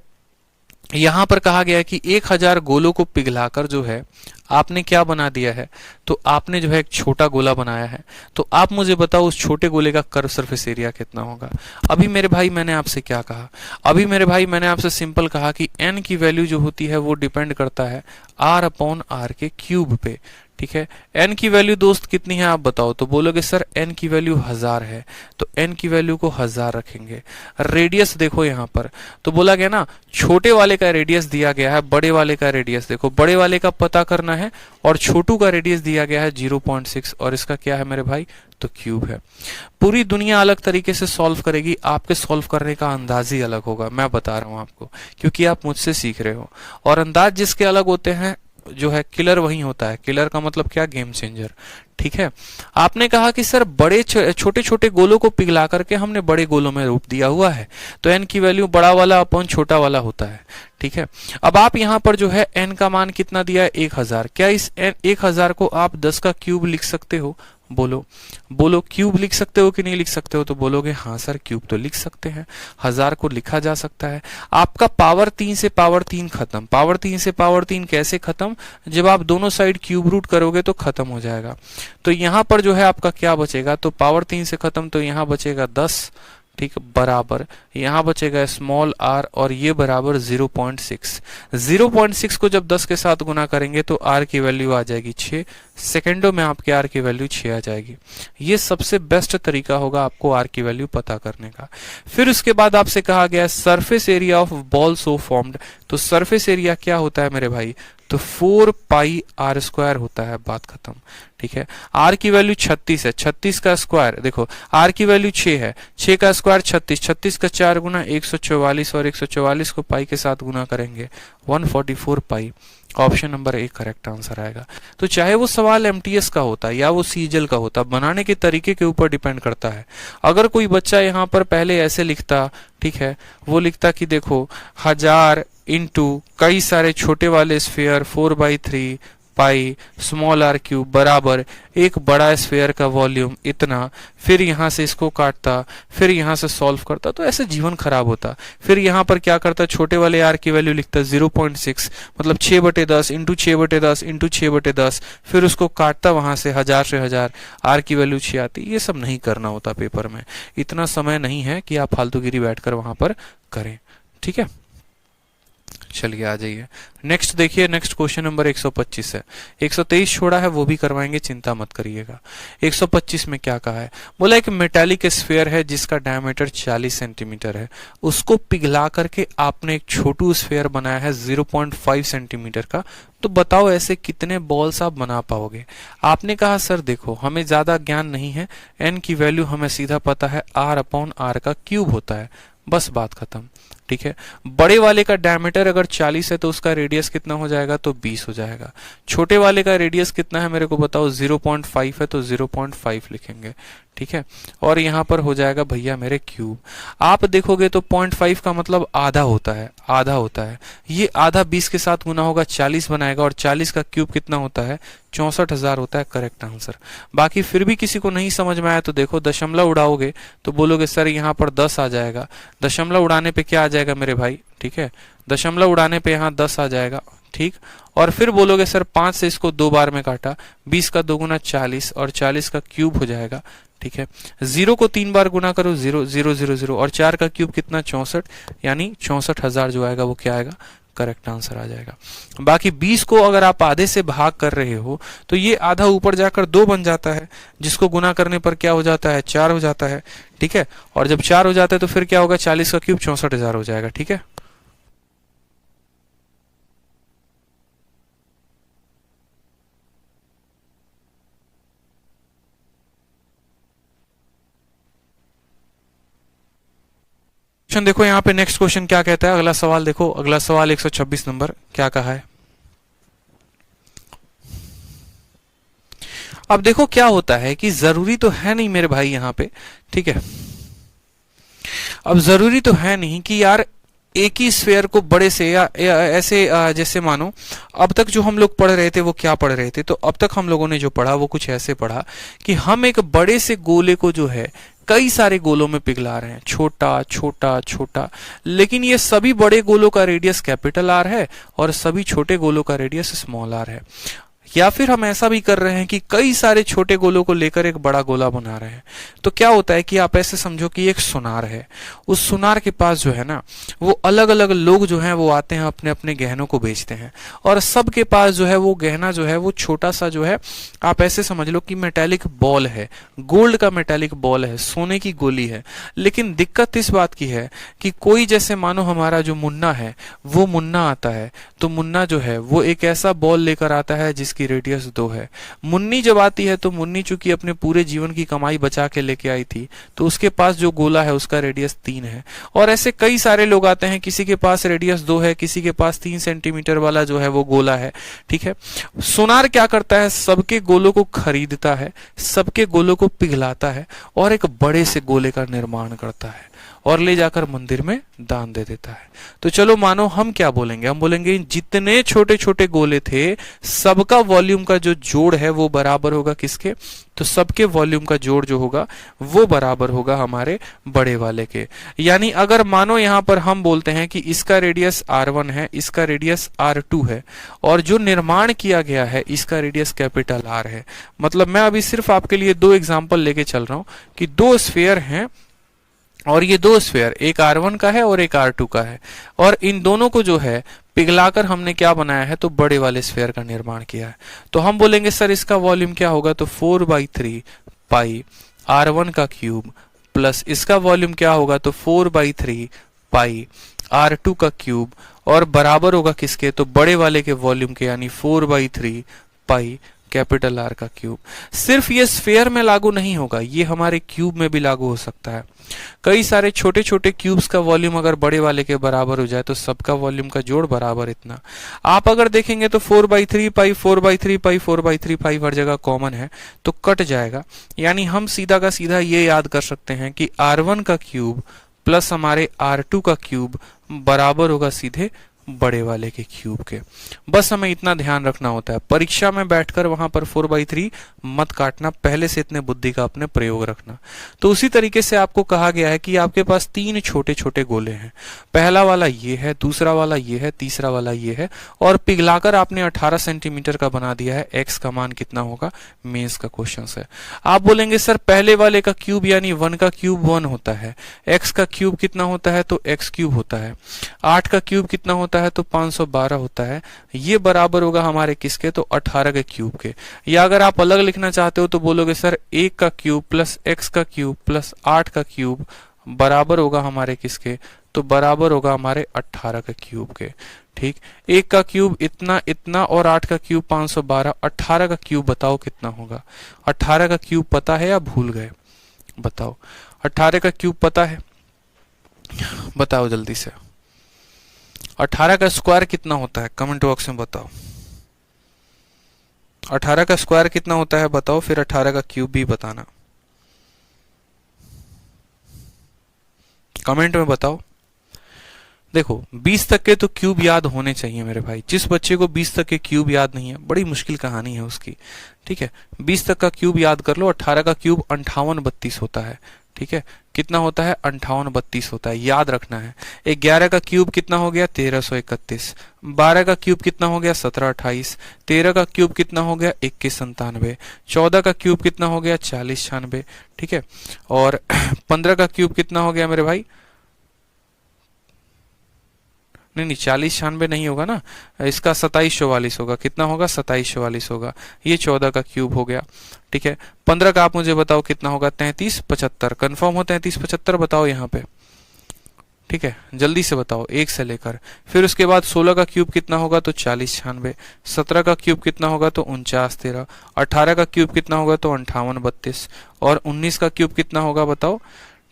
यहां पर कहा गया है कि 1000 गोलों को पिघलाकर जो है आपने क्या बना दिया है, तो आपने जो है एक छोटा गोला बनाया है। तो आप मुझे बताओ उस छोटे गोले का कर्व सरफेस एरिया कितना होगा। अभी मेरे भाई मैंने आपसे क्या कहा, अभी मेरे भाई मैंने आपसे सिंपल कहा कि n की वैल्यू जो होती है वो डिपेंड करता है r अपॉन r के क्यूब पे, ठीक है। n की वैल्यू दोस्त कितनी है आप बताओ, तो बोलोगे सर n की वैल्यू 1000 है, तो n की वैल्यू को 1000 रखेंगे। रेडियस देखो यहाँ पर, तो बोला गया ना छोटे वाले का रेडियस दिया गया है, बड़े वाले का रेडियस देखो, बड़े वाले का पता करना है और छोटू का रेडियस दिया गया है 0.6, और इसका क्या है मेरे भाई, तो क्यूब है। पूरी दुनिया अलग तरीके से सॉल्व करेगी, आपके सॉल्व करने का अंदाज ही अलग होगा, मैं बता रहा हूं आपको, क्योंकि आप मुझसे सीख रहे हो। और अंदाज जिसके अलग होते हैं जो है किलर वही होता है। किलर का मतलब क्या, गेम चेंजर, ठीक है। आपने कहा कि सर बड़े छोटे छोटे गोलों को पिघला करके हमने बड़े गोलों में रूप दिया हुआ है, तो n की वैल्यू बड़ा वाला अपॉन छोटा वाला होता है, ठीक है। अब आप यहां पर जो है n का मान कितना दिया है 1000, क्या इस 1000 को आप 10 का क्यूब लिख सकते हो, बोलो बोलो क्यूब लिख सकते हो कि नहीं लिख सकते हो, तो बोलोगे हाँ सर क्यूब तो लिख सकते हैं, 1000 को लिखा जा सकता है। आपका पावर 3 से पावर 3 खत्म, पावर 3 से पावर 3 कैसे खत्म, जब आप दोनों साइड क्यूब रूट करोगे तो खत्म हो जाएगा। तो यहां पर जो है आपका क्या बचेगा, तो पावर 3 से खत्म, तो यहां बचेगा 10, ठीक, बराबर यहां बचेगा स्मॉल r, और ये बराबर 0.6। 0.6 को जब 10 के साथ गुना करेंगे तो r की वैल्यू आ जाएगी 6, सेकेंडों में आपके आर की वैल्यू 6 आ जाएगी। ये सबसे बेस्ट तरीका होगा आपको आर की वैल्यू पता करने का। फिर उसके बाद आपसे कहा गया surface area of ball so formed, तो सरफेस एरिया क्या होता है मेरे भाई, तो 4 पाई आर स्क्वायर होता है, बात खत्म। ठीक है, आर की वैल्यू 36 है, 36 का स्क्वायर देखो, आर की वैल्यू 6 है, 6 का स्क्वायर 36, 36 का 4 गुना 144 और 144 को पाई के साथ गुना करेंगे 144 pi. Option number a correct answer आएगा। तो चाहे वो सवाल एमटीएस का होता या वो सीजल का होता, बनाने के तरीके के ऊपर डिपेंड करता है। अगर कोई बच्चा यहाँ पर पहले ऐसे लिखता, ठीक है, वो लिखता कि देखो 1000 इंटू कई सारे छोटे वाले sphere 4/3 pi small R cube बराबर एक बड़ा स्फीयर का वॉल्यूम इतना, फिर यहां से इसको काटता, फिर यहां से सॉल्व करता, तो ऐसे जीवन खराब होता। फिर यहां पर क्या करता, छोटे वाले आर की वैल्यू लिखता 0.6, मतलब 6/10 इंटू 6/10 इंटू 6/10, फिर उसको काटता वहां से 1000 से 1000, आर की वैल्यू 6 आती। ये सब नहीं करना होता पेपर में, इतना समय नहीं है कि आप फालतूगिरी बैठकर वहां पर करें। ठीक है, चलिए आ जाइए नेक्स्ट। देखिए नेक्स्ट क्वेश्चन नंबर 125 है, 123 छोड़ा है वो भी करवाएंगे, चिंता मत करिएगा। 125 में क्या कहा है, बोला एक मेटालिक स्फीयर है जिसका डायमीटर 40 सेंटीमीटर है, उसको पिघला करके आपने एक छोटू स्फीयर बनाया है 0.5 सेंटीमीटर का, तो बताओ ऐसे कितने बॉल्स आप बना पाओगे। आपने कहा सर देखो हमें ज्यादा ज्ञान नहीं है, एन की वैल्यू हमें सीधा पता है r/r का क्यूब होता है, बस बात खत्म। ठीक है, बड़े वाले का डायमीटर अगर 40 है तो उसका रेडियस कितना हो जाएगा, तो 20 हो जाएगा। छोटे वाले का रेडियस कितना है मेरे को बताओ, 0.5 है तो 0.5 लिखेंगे। ठीक है, और यहां पर हो जाएगा भैया मेरे क्यूब। आप देखोगे तो 0.5 का मतलब आधा होता है, आधा होता है। ये आधा 20 के साथ गुना होगा 40 बनाएगा, और 40 का क्यूब कितना होता है, 64,000 होता है, करेक्ट आंसर। बाकी फिर भी किसी को नहीं समझ में आया तो देखो दशमलव उड़ाओगे तो बोलोगे सर यहाँ पर 10 आ जाएगा, दशमलव उड़ाने पे क्या आ जाएगा मेरे भाई, ठीक है, दशमलव उड़ाने पे यहाँ 10 आ जाएगा। ठीक, और फिर बोलोगे सर 5 से इसको 2 बार में काटा, 20 का 2 गुना 40 और 40 का क्यूब हो जाएगा। ठीक है, 0 को 3 बार गुना करो 0 0 0 0 और 4 का क्यूब कितना 64, यानी 64,000 जो आएगा वो क्या आएगा, करेक्ट आंसर आ जाएगा। बाकी 20 को अगर आप आधे से भाग कर रहे हो तो ये आधा ऊपर जाकर 2 बन जाता है, जिसको गुना करने पर क्या हो जाता है, 4 हो जाता है। ठीक है, और जब 4 हो जाता है तो फिर क्या होगा, 40 का क्यूब 64,000 हो जाएगा। ठीक है, देखो यहाँ पे नेक्स्ट क्वेश्चन क्या कहता है, अगला सवाल देखो, अगला सवाल 126 नंबर क्या कहा है। अब देखो क्या होता है कि जरूरी तो है नहीं मेरे भाई यहाँ पे, ठीक है, अब जरूरी तो है नहीं कि यार एक ही स्फीयर को बड़े से या ऐसे जैसे मानो अब तक जो हम लोग पढ़ रहे थे वो क्या पढ़ रहे थे, तो अब तक हम लोगों ने जो पढ़ा वो कुछ ऐसे पढ़ा कि हम एक बड़े से गोले को जो है कई सारे गोलों में पिघला रहे हैं, छोटा छोटा छोटा, लेकिन ये सभी बड़े गोलों का रेडियस कैपिटल आर है और सभी छोटे गोलों का रेडियस स्मॉल आर है। या फिर हम ऐसा भी कर रहे हैं कि कई सारे छोटे गोलों को लेकर एक बड़ा गोला बना रहे हैं। तो क्या होता है कि आप ऐसे समझो कि एक सुनार है, उस सुनार के पास जो है ना वो अलग अलग लोग जो हैं वो आते हैं अपने अपने गहनों को बेचते हैं, और सबके पास जो है वो गहना जो है वो छोटा सा जो है, आप ऐसे समझ लो कि मेटालिक बॉल है, गोल्ड का मेटालिक बॉल है, सोने की गोली है। लेकिन दिक्कत इस बात की है कि कोई जैसे मानो हमारा जो मुन्ना है वो मुन्ना आता है, तो मुन्ना जो है वो एक ऐसा बॉल लेकर आता है जिसकी रेडियस 2 है। मुन्नी जब आती है तो मुन्नी चूंकि अपने पूरे जीवन की कमाई बचा के लेके आई थी, तो उसके पास जो गोला है उसका रेडियस 3 है। और ऐसे कई सारे लोग आते हैं, किसी के पास रेडियस 2 है, किसी के पास 3 सेंटीमीटर वाला जो है वो गोला है। ठीक है, सोनार क्या करता है, सबके गोलों को खरीदता है, सबके गोलों को पिघलाता है और एक बड़े से गोले का निर्माण करता है और ले जाकर मंदिर में दान दे देता है। तो चलो मानो हम क्या बोलेंगे, हम बोलेंगे जितने छोटे छोटे गोले थे सबका वॉल्यूम का जो जोड़ है वो बराबर होगा किसके, तो सबके वॉल्यूम का जोड़ जो होगा वो बराबर होगा हमारे बड़े वाले के। यानी अगर मानो यहां पर हम बोलते हैं कि इसका रेडियस r1 है, इसका रेडियस r2 है, और जो निर्माण किया गया है इसका रेडियस कैपिटल R है। मतलब मैं अभी सिर्फ आपके लिए 2 एग्जांपल लेके चल रहा हूं कि 2 स्फीयर हैं और ये 2 स्फीयर, एक R1 का है और एक R2 का है, और इन दोनों को जो है पिघलाकर हमने क्या बनाया है, तो बड़े वाले स्फीयर का निर्माण किया है। तो हम बोलेंगे सर इसका वॉल्यूम क्या होगा, तो 4/3 पाई R1 का क्यूब प्लस इसका वॉल्यूम क्या होगा, तो 4/3 पाई R2 का क्यूब, और बराबर होगा किसके, तो बड़े वाले के वॉल्यूम के, यानी 4/3 पाई कैपिटल R का क्यूब। सिर्फ ये स्फीयर में लागू नहीं होगा, ये हमारे क्यूब में भी लागू हो सकता है। कई सारे छोटे छोटे क्यूब्स का वॉल्यूम अगर बड़े वाले के बराबर हो जाए तो सबका वॉल्यूम का जोड़ बराबर इतना। आप अगर देखेंगे तो 4/3 पाई 4/3 पाई 4/3 पाई हर जगह कॉमन है तो कट जाएगा, यानी हम सीधा का सीधा ये याद कर सकते हैं कि R1 का क्यूब प्लस हमारे R2 का क्यूब बराबर होगा सीधे बड़े वाले के क्यूब के। बस हमें इतना ध्यान रखना होता है, परीक्षा में बैठकर वहां पर 4/3 मत काटना, पहले से इतने बुद्धि का अपने प्रयोग रखना। तो उसी तरीके से आपको कहा गया है कि आपके पास 3 छोटे छोटे गोले हैं, पहला वाला ये है, दूसरा वाला ये है, तीसरा वाला ये है, और पिघलाकर आपने 18 सेंटीमीटर का बना दिया है। एक्स का मान कितना होगा, मेंस का क्वेश्चन है। आप बोलेंगे सर पहले वाले का क्यूब यानी 1 का क्यूब 1 होता है, एक्स का क्यूब कितना होता है, तो एक्स क्यूब होता है, 8 का क्यूब कितना होता है, तो 512 होता है। ये बराबर होगा हमारे किसके, तो 18 के क्यूब के। या अगर आप अलग लिखना चाहते हो तो बोलोगे सर 1 का क्यूब प्लस एक्स का क्यूब प्लस 8 का क्यूब बराबर होगा हमारे किसके, तो बराबर होगा हमारे 18 के क्यूब के। ठीक, 1 का क्यूब इतना इतना और 8 का क्यूब 512, 18 का क्यूब बताओ कितना होगा। 18 का क्यूब पता है या भूल गए, बताओ। 18 का क्यूब पता है, बताओ जल्दी से। 18 का स्क्वायर कितना होता है, कमेंट बॉक्स में बताओ। 18 का स्क्वायर कितना होता है बताओ, फिर 18 का क्यूब भी बताना, कमेंट में बताओ। देखो 20 तक के तो क्यूब याद होने चाहिए मेरे भाई। जिस बच्चे को 20 तक के क्यूब याद नहीं है, बड़ी मुश्किल कहानी है उसकी। ठीक है, 20 तक का क्यूब याद कर लो। 18 का क्यूब 5832 होता है। ठीक है, कितना होता है, 5832 होता है, याद रखना है। 11 का क्यूब कितना हो गया, 1331। 12 का क्यूब कितना हो गया, 1728। 13 का क्यूब कितना हो गया, 2197। 14 का क्यूब कितना हो गया, 4096। ठीक है, और 15 का क्यूब कितना हो गया मेरे भाई, नहीं 4096 नहीं होगा ना, इसका 2744 होगा। कितना होगा, 2744 होगा। ये 14 का क्यूब हो गया। ठीक है, 15 का आप मुझे बताओ कितना होगा, 3375। कंफर्म हो 3375, बताओ यहाँ पे। ठीक है, जल्दी से बताओ, 1 से लेकर। फिर उसके बाद 16 का क्यूब कितना होगा, तो 4096। 17 का क्यूब कितना होगा, तो 4913। 18 का क्यूब कितना होगा, तो 5832। और 19 का क्यूब कितना होगा बताओ।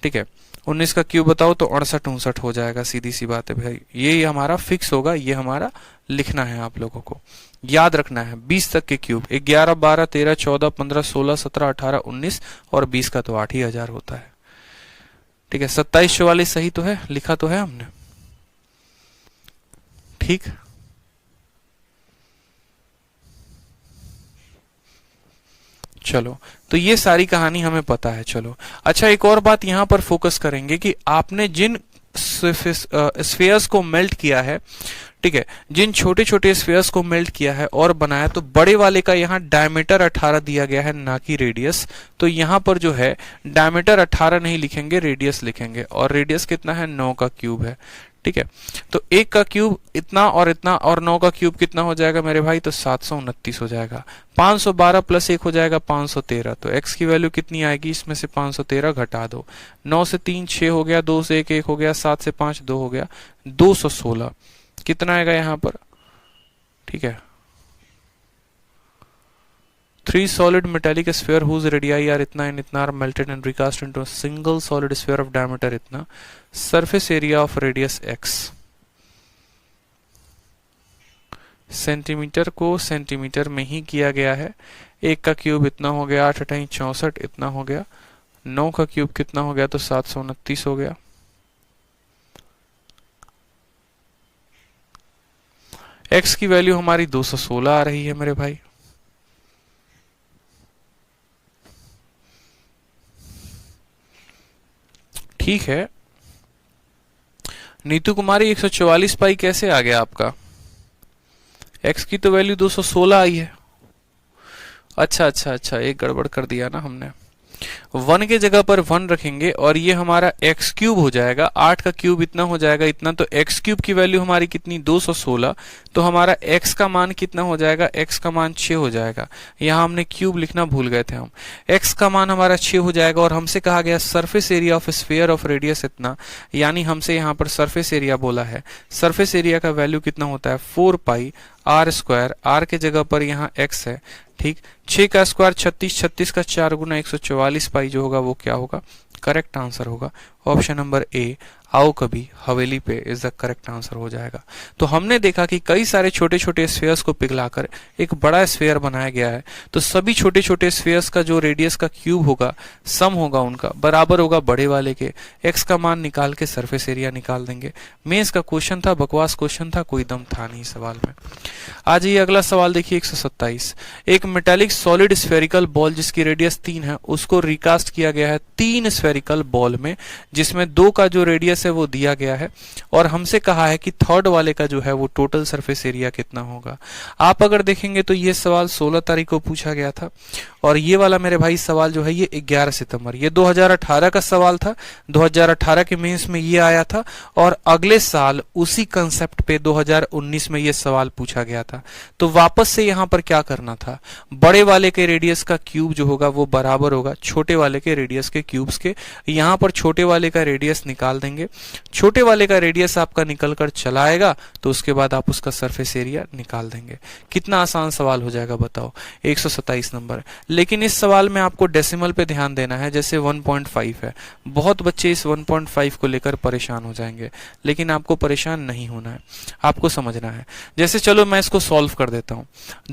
ठीक है, 19 का क्यूब बताओ तो 68 हो जाएगा। सीधी सी बात है भाई, ये हमारा फिक्स होगा, ये हमारा लिखना है, आप लोगों को याद रखना है। 20 तक के क्यूब 11 12 13 14 15 16 17 18 19 और 20 का तो 8000 होता है। ठीक है, 2744 सही तो है, लिखा तो है हमने। ठीक, चलो, तो ये सारी कहानी हमें पता है। चलो अच्छा, एक और बात यहां पर फोकस करेंगे कि आपने जिन स्फीयर्स को मेल्ट किया है, ठीक है, जिन छोटे छोटे स्फीयर्स को मेल्ट किया है और बनाया, तो बड़े वाले का यहाँ डायमीटर 18 दिया गया है, ना कि रेडियस। तो यहाँ पर जो है डायमीटर 18 नहीं लिखेंगे, रेडियस लिखेंगे। और रेडियस कितना है, 9 का क्यूब है। ठीक है, तो 1 का क्यूब इतना और 9 का क्यूब कितना हो जाएगा मेरे भाई, तो 729 हो जाएगा। 512 प्लस 1 हो जाएगा 513। तो x की वैल्यू कितनी आएगी, इसमें से 513 घटा दो। 9 से 3 6 हो गया, 2 से 1 1 हो गया, 7 से 5 2 हो गया, 216 कितना आएगा यहाँ पर। ठीक है, 3 solid metallic sphere whose radii are इतना and इतना are melted and recast into a single solid sphere of diameter इतना, surface area of radius x। Centimetre को सेंटीमीटर में ही किया गया है। 1 का क्यूब इतना हो गया, 8 8 64 इतना हो गया। 9 का क्यूब कितना हो गया, तो 729 हो गया। x की वैल्यू हमारी 216 आ रही है मेरे भाई। ठीक है, नीतू कुमारी 144 पाई कैसे आ गया आपका, x की तो वैल्यू 216 आई है। अच्छा अच्छा अच्छा, एक गड़बड़ कर दिया ना हमने। 1 के जगह पर 1 रखेंगे और ये हमारा x क्यूब हो जाएगा। 8 का क्यूब इतना हो जाएगा, इतना, तो x क्यूब की वैल्यू हमारी कितनी 216। तो हमारा x का मान कितना हो जाएगा, x का मान 6 हो जाएगा। यहाँ हमने क्यूब लिखना भूल गए थे हम। x का मान हमारा 6 हो जाएगा और हमसे कहा गया surface area of sphere of radius इतना, यानी हमसे यहाँ पर सरफेस एरिया बोला है। सरफेस एरिया का वैल्यू कितना होता है 4 पाई आर स्क्वायर, आर के जगह पर यहाँ x है, ठीक। 6 का स्क्वायर 36, 36 का 4 गुना 144 पाई जो होगा वो क्या होगा, करेक्ट आंसर होगा ऑप्शन नंबर ए, आओ कभी हवेली पे इज द करेक्ट आंसर हो जाएगा। तो हमने देखा कि कई सारे छोटे छोटे स्फीयर्स को पिघलाकर एक बड़ा स्फीयर बनाया गया है। तो सभी छोटे छोटे स्फीयर्स का जो रेडियस का क्यूब होगा, सम होगा उनका, बराबर होगा बड़े वाले के। एक्स का मान निकाल के सरफेस एरिया निकाल देंगे। मेंस का क्वेश्चन था, बकवास क्वेश्चन था, कोई दम था नहीं सवाल में। आज ये अगला सवाल देखिए 127। एक मेटालिक सॉलिड स्फेरिकल बॉल जिसकी रेडियस 3 है, उसको रिकास्ट किया गया है 3 स्फेरिकल बॉल में, जिसमें 2 का जो रेडियस है वो दिया गया है और हमसे कहा है कि थर्ड वाले का जो है वो टोटल सरफेस एरिया कितना होगा। आप अगर देखेंगे तो ये सवाल 16 तारीख को पूछा गया था और ये वाला मेरे भाई सवाल जो है ये 11 सितंबर, ये 2018 का सवाल था। 2018 के मेंस में ये आया था और अगले साल उसी कंसेप्ट पे 2019 में ये सवाल पूछा गया था। तो वापस से यहाँ पर क्या करना था, बड़े वाले के रेडियस का क्यूब जो होगा वो बराबर होगा छोटे वाले के रेडियस के क्यूब्स के। यहाँ पर छोटे वाले का रेडियस निकाल देंगे। छोटे वाले का रेडियस आपका निकल कर चला आएगा तो उसके बाद आप उसका सरफेस एरिया निकाल देंगे। कितना आसान सवाल हो जाएगा बताओ, 127 नंबर। लेकिन इस सवाल में आपको डेसिमल पे ध्यान देना है, जैसे 1.5 है। बहुत बच्चे इस 1.5 को लेकर परेशान हो जाएंगे, लेकिन आपको परेशान नहीं होना है, आपको समझना है। जैसे चलो मैं इसको सॉल्व कर देता हूं।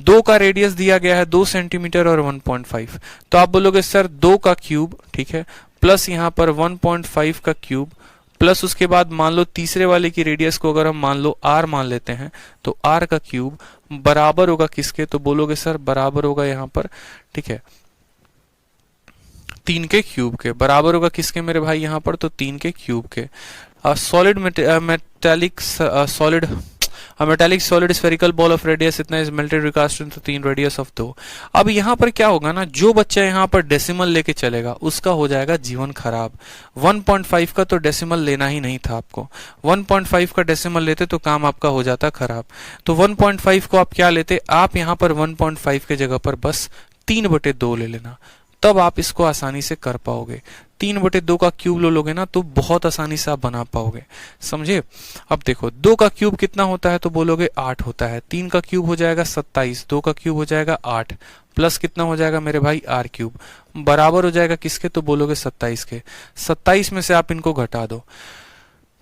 2 का रेडियस दिया गया है 2 सेंटीमीटर और 1.5, तो आप बोलोगे सर 2 का क्यूब, ठीक है, प्लस यहाँ पर 1.5 का क्यूब, प्लस उसके बाद मान लो तीसरे वाले की रेडियस को अगर हम मान लो r मान लेते हैं तो r का क्यूब बराबर होगा किसके, तो बोलोगे सर बराबर होगा यहाँ पर, ठीक है, 3 के क्यूब के। बराबर होगा किसके मेरे भाई यहाँ पर, तो 3 के क्यूब के। Solid metallic solid spherical ball of radius इतना is melted recast into 3 radius of 2। अब यहाँ पर क्या होगा ना, जो बच्चा यहाँ पर डेसिमल लेके चलेगा उसका हो जाएगा जीवन खराब। 1.5 का तो डेसिमल लेना ही नहीं था आपको। 1.5 का डेसिमल लेते तो काम आपका हो जाता खराब। तो 1.5 को आप क्या लेते, आप यहाँ पर 1.5 के जगह पर बस 3/2 ले लेना, तब आप इसको आसानी से कर पाओगे। 3/2 का क्यूब लो लोगे ना तो बहुत आसानी से आप बना पाओगे, समझे। अब देखो 2 का क्यूब कितना होता है, तो बोलोगे 8 होता है। 3 का क्यूब हो जाएगा 27, 2 का क्यूब हो जाएगा 8, प्लस कितना हो जाएगा मेरे भाई r क्यूब, बराबर हो जाएगा किसके, तो बोलोगे 27 के। 27 में से आप इनको घटा दो,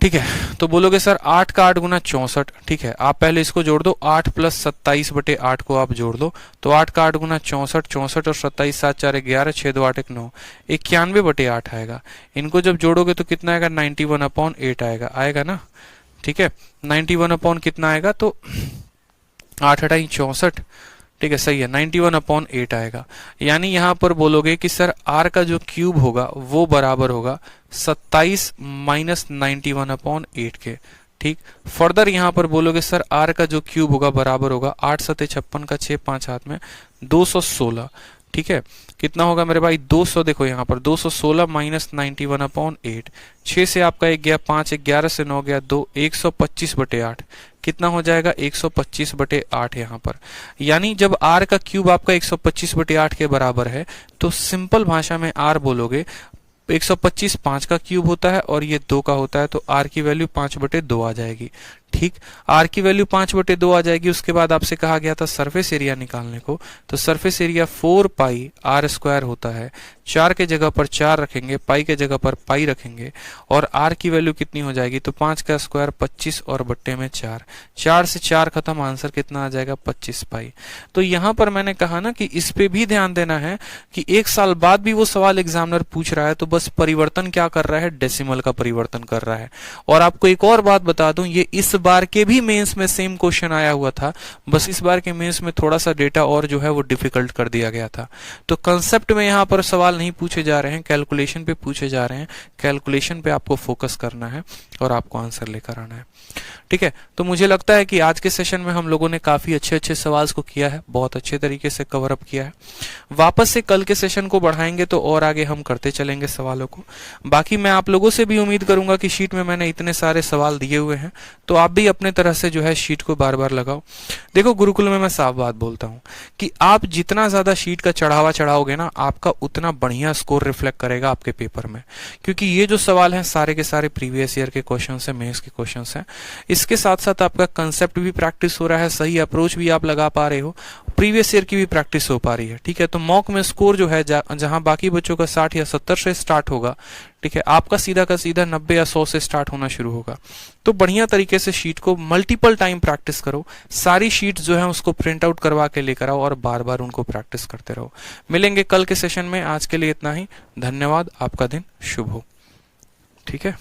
ठीक है, तो बोलोगे सर 8 का 8 गुना 64, ठीक है। आप पहले इसको जोड़ दो, 8 प्लस 27/8 को आप जोड़ दो, तो 8 का 8 गुना 64, 64 और 27, 7 4 11, 6 2 8 1 9, 91/8 आएगा। इनको जब जोड़ोगे तो कितना आएगा, 91/8 आएगा, आएगा ना, ठीक है। 91 कितना आएगा, तो 8 8 64, ठीक है, सही है, 91/8 आएगा। यानी यहां पर बोलोगे कि सर r का जो क्यूब होगा वो बराबर होगा 27 माइनस 91/8 के, ठीक। फर्दर यहां पर बोलोगे सर r का जो क्यूब होगा बराबर होगा 8 7 56 का 6 5 हाथ में 216, ठीक है। कितना होगा मेरे भाई 200, देखो यहाँ पर 216 माइनस 91/8, 6 से आपका 1 गया 5, 11 से 9 गया 2, 125/8 कितना हो जाएगा 125/8 यहाँ पर। यानी जब r का क्यूब आपका 125/8 के बराबर है तो सिंपल भाषा में r बोलोगे 125 5 का क्यूब होता है और ये 2 का होता है, तो r की वैल्यू 5/2 आ जाएगी, ठीक। r की वैल्यू 5/2 आ जाएगी। उसके बाद आपसे कहा गया था सरफेस एरिया निकालने को, तो सरफेस एरिया 4 पाई r स्क्वायर होता है। 4 के जगह पर 4 रखेंगे, पाई के जगह पर पाई रखेंगे और r की वैल्यू कितनी हो जाएगी, तो 5 का स्क्वायर 25 और बट्टे में 4, 4 से 4 खत्म, आंसर कितना आ जाएगा 25 पाई। तो यहाँ पर मैंने कहा ना कि इस पे भी ध्यान देना है कि 1 साल बाद भी वो सवाल एग्जामिनर पूछ रहा है, तो बस परिवर्तन क्या कर रहा है, डेसिमल का परिवर्तन कर रहा है। और आपको एक और बात बता दूं, ये इस बार के भी मेंस में सेम क्वेश्चन आया हुआ था, बस इस बार के मेंस में थोड़ा सा डेटा और जो है वो डिफिकल्ट कर दिया गया था। तो कंसेप्ट में यहाँ पर सवाल नहीं पूछे जा रहे हैं, कैलकुलेशन पे पूछे जा रहे हैं। कैलकुलेशन पे आपको फोकस करना है और आपको आंसर लेकर आना है। ठीक है, तो मुझे लगता है कि आज के सेशन में हम लोगों ने काफी अच्छे अच्छे सवाल को किया है, बहुत अच्छे तरीके से कवर अप किया है। वापस से कल के सेशन को बढ़ाएंगे तो और आगे हम करते चलेंगे सवालों को। बाकी मैं आप लोगों से भी उम्मीद करूंगा कि शीट में मैंने इतने सारे सवाल दिए हुए हैं तो आप भी अपने तरह से जो है शीट को बार बार लगाओ। देखो गुरुकुल में मैं साफ बात बोलता हूँ कि आप जितना ज्यादा शीट का चढ़ावा चढ़ाओगे ना, आपका उतना बढ़िया स्कोर रिफ्लेक्ट करेगा आपके पेपर में, क्योंकि ये जो सवाल हैं सारे के सारे प्रीवियस ईयर के क्वेश्चन है, मेंस के क्वेश्चन हैं। इसके साथ साथ आपका कंसेप्ट भी प्रैक्टिस हो रहा है, सही अप्रोच भी आप लगा पा रहे हो, प्रीवियस ईयर की भी प्रैक्टिस हो पा रही है। ठीक है, तो मॉक में स्कोर जो है जहां बाकी बच्चों का 60 या 70 से स्टार्ट होगा, ठीक है, आपका सीधा का सीधा 90 या 100 से स्टार्ट होना शुरू होगा। तो बढ़िया तरीके से शीट को मल्टीपल टाइम प्रैक्टिस करो, सारी शीट जो है उसको प्रिंट आउट करवा के लेकर आओ और बार बार उनको प्रैक्टिस करते रहो। मिलेंगे कल के सेशन में, आज के लिए इतना ही। धन्यवाद, आपका दिन शुभ हो। ठीक है।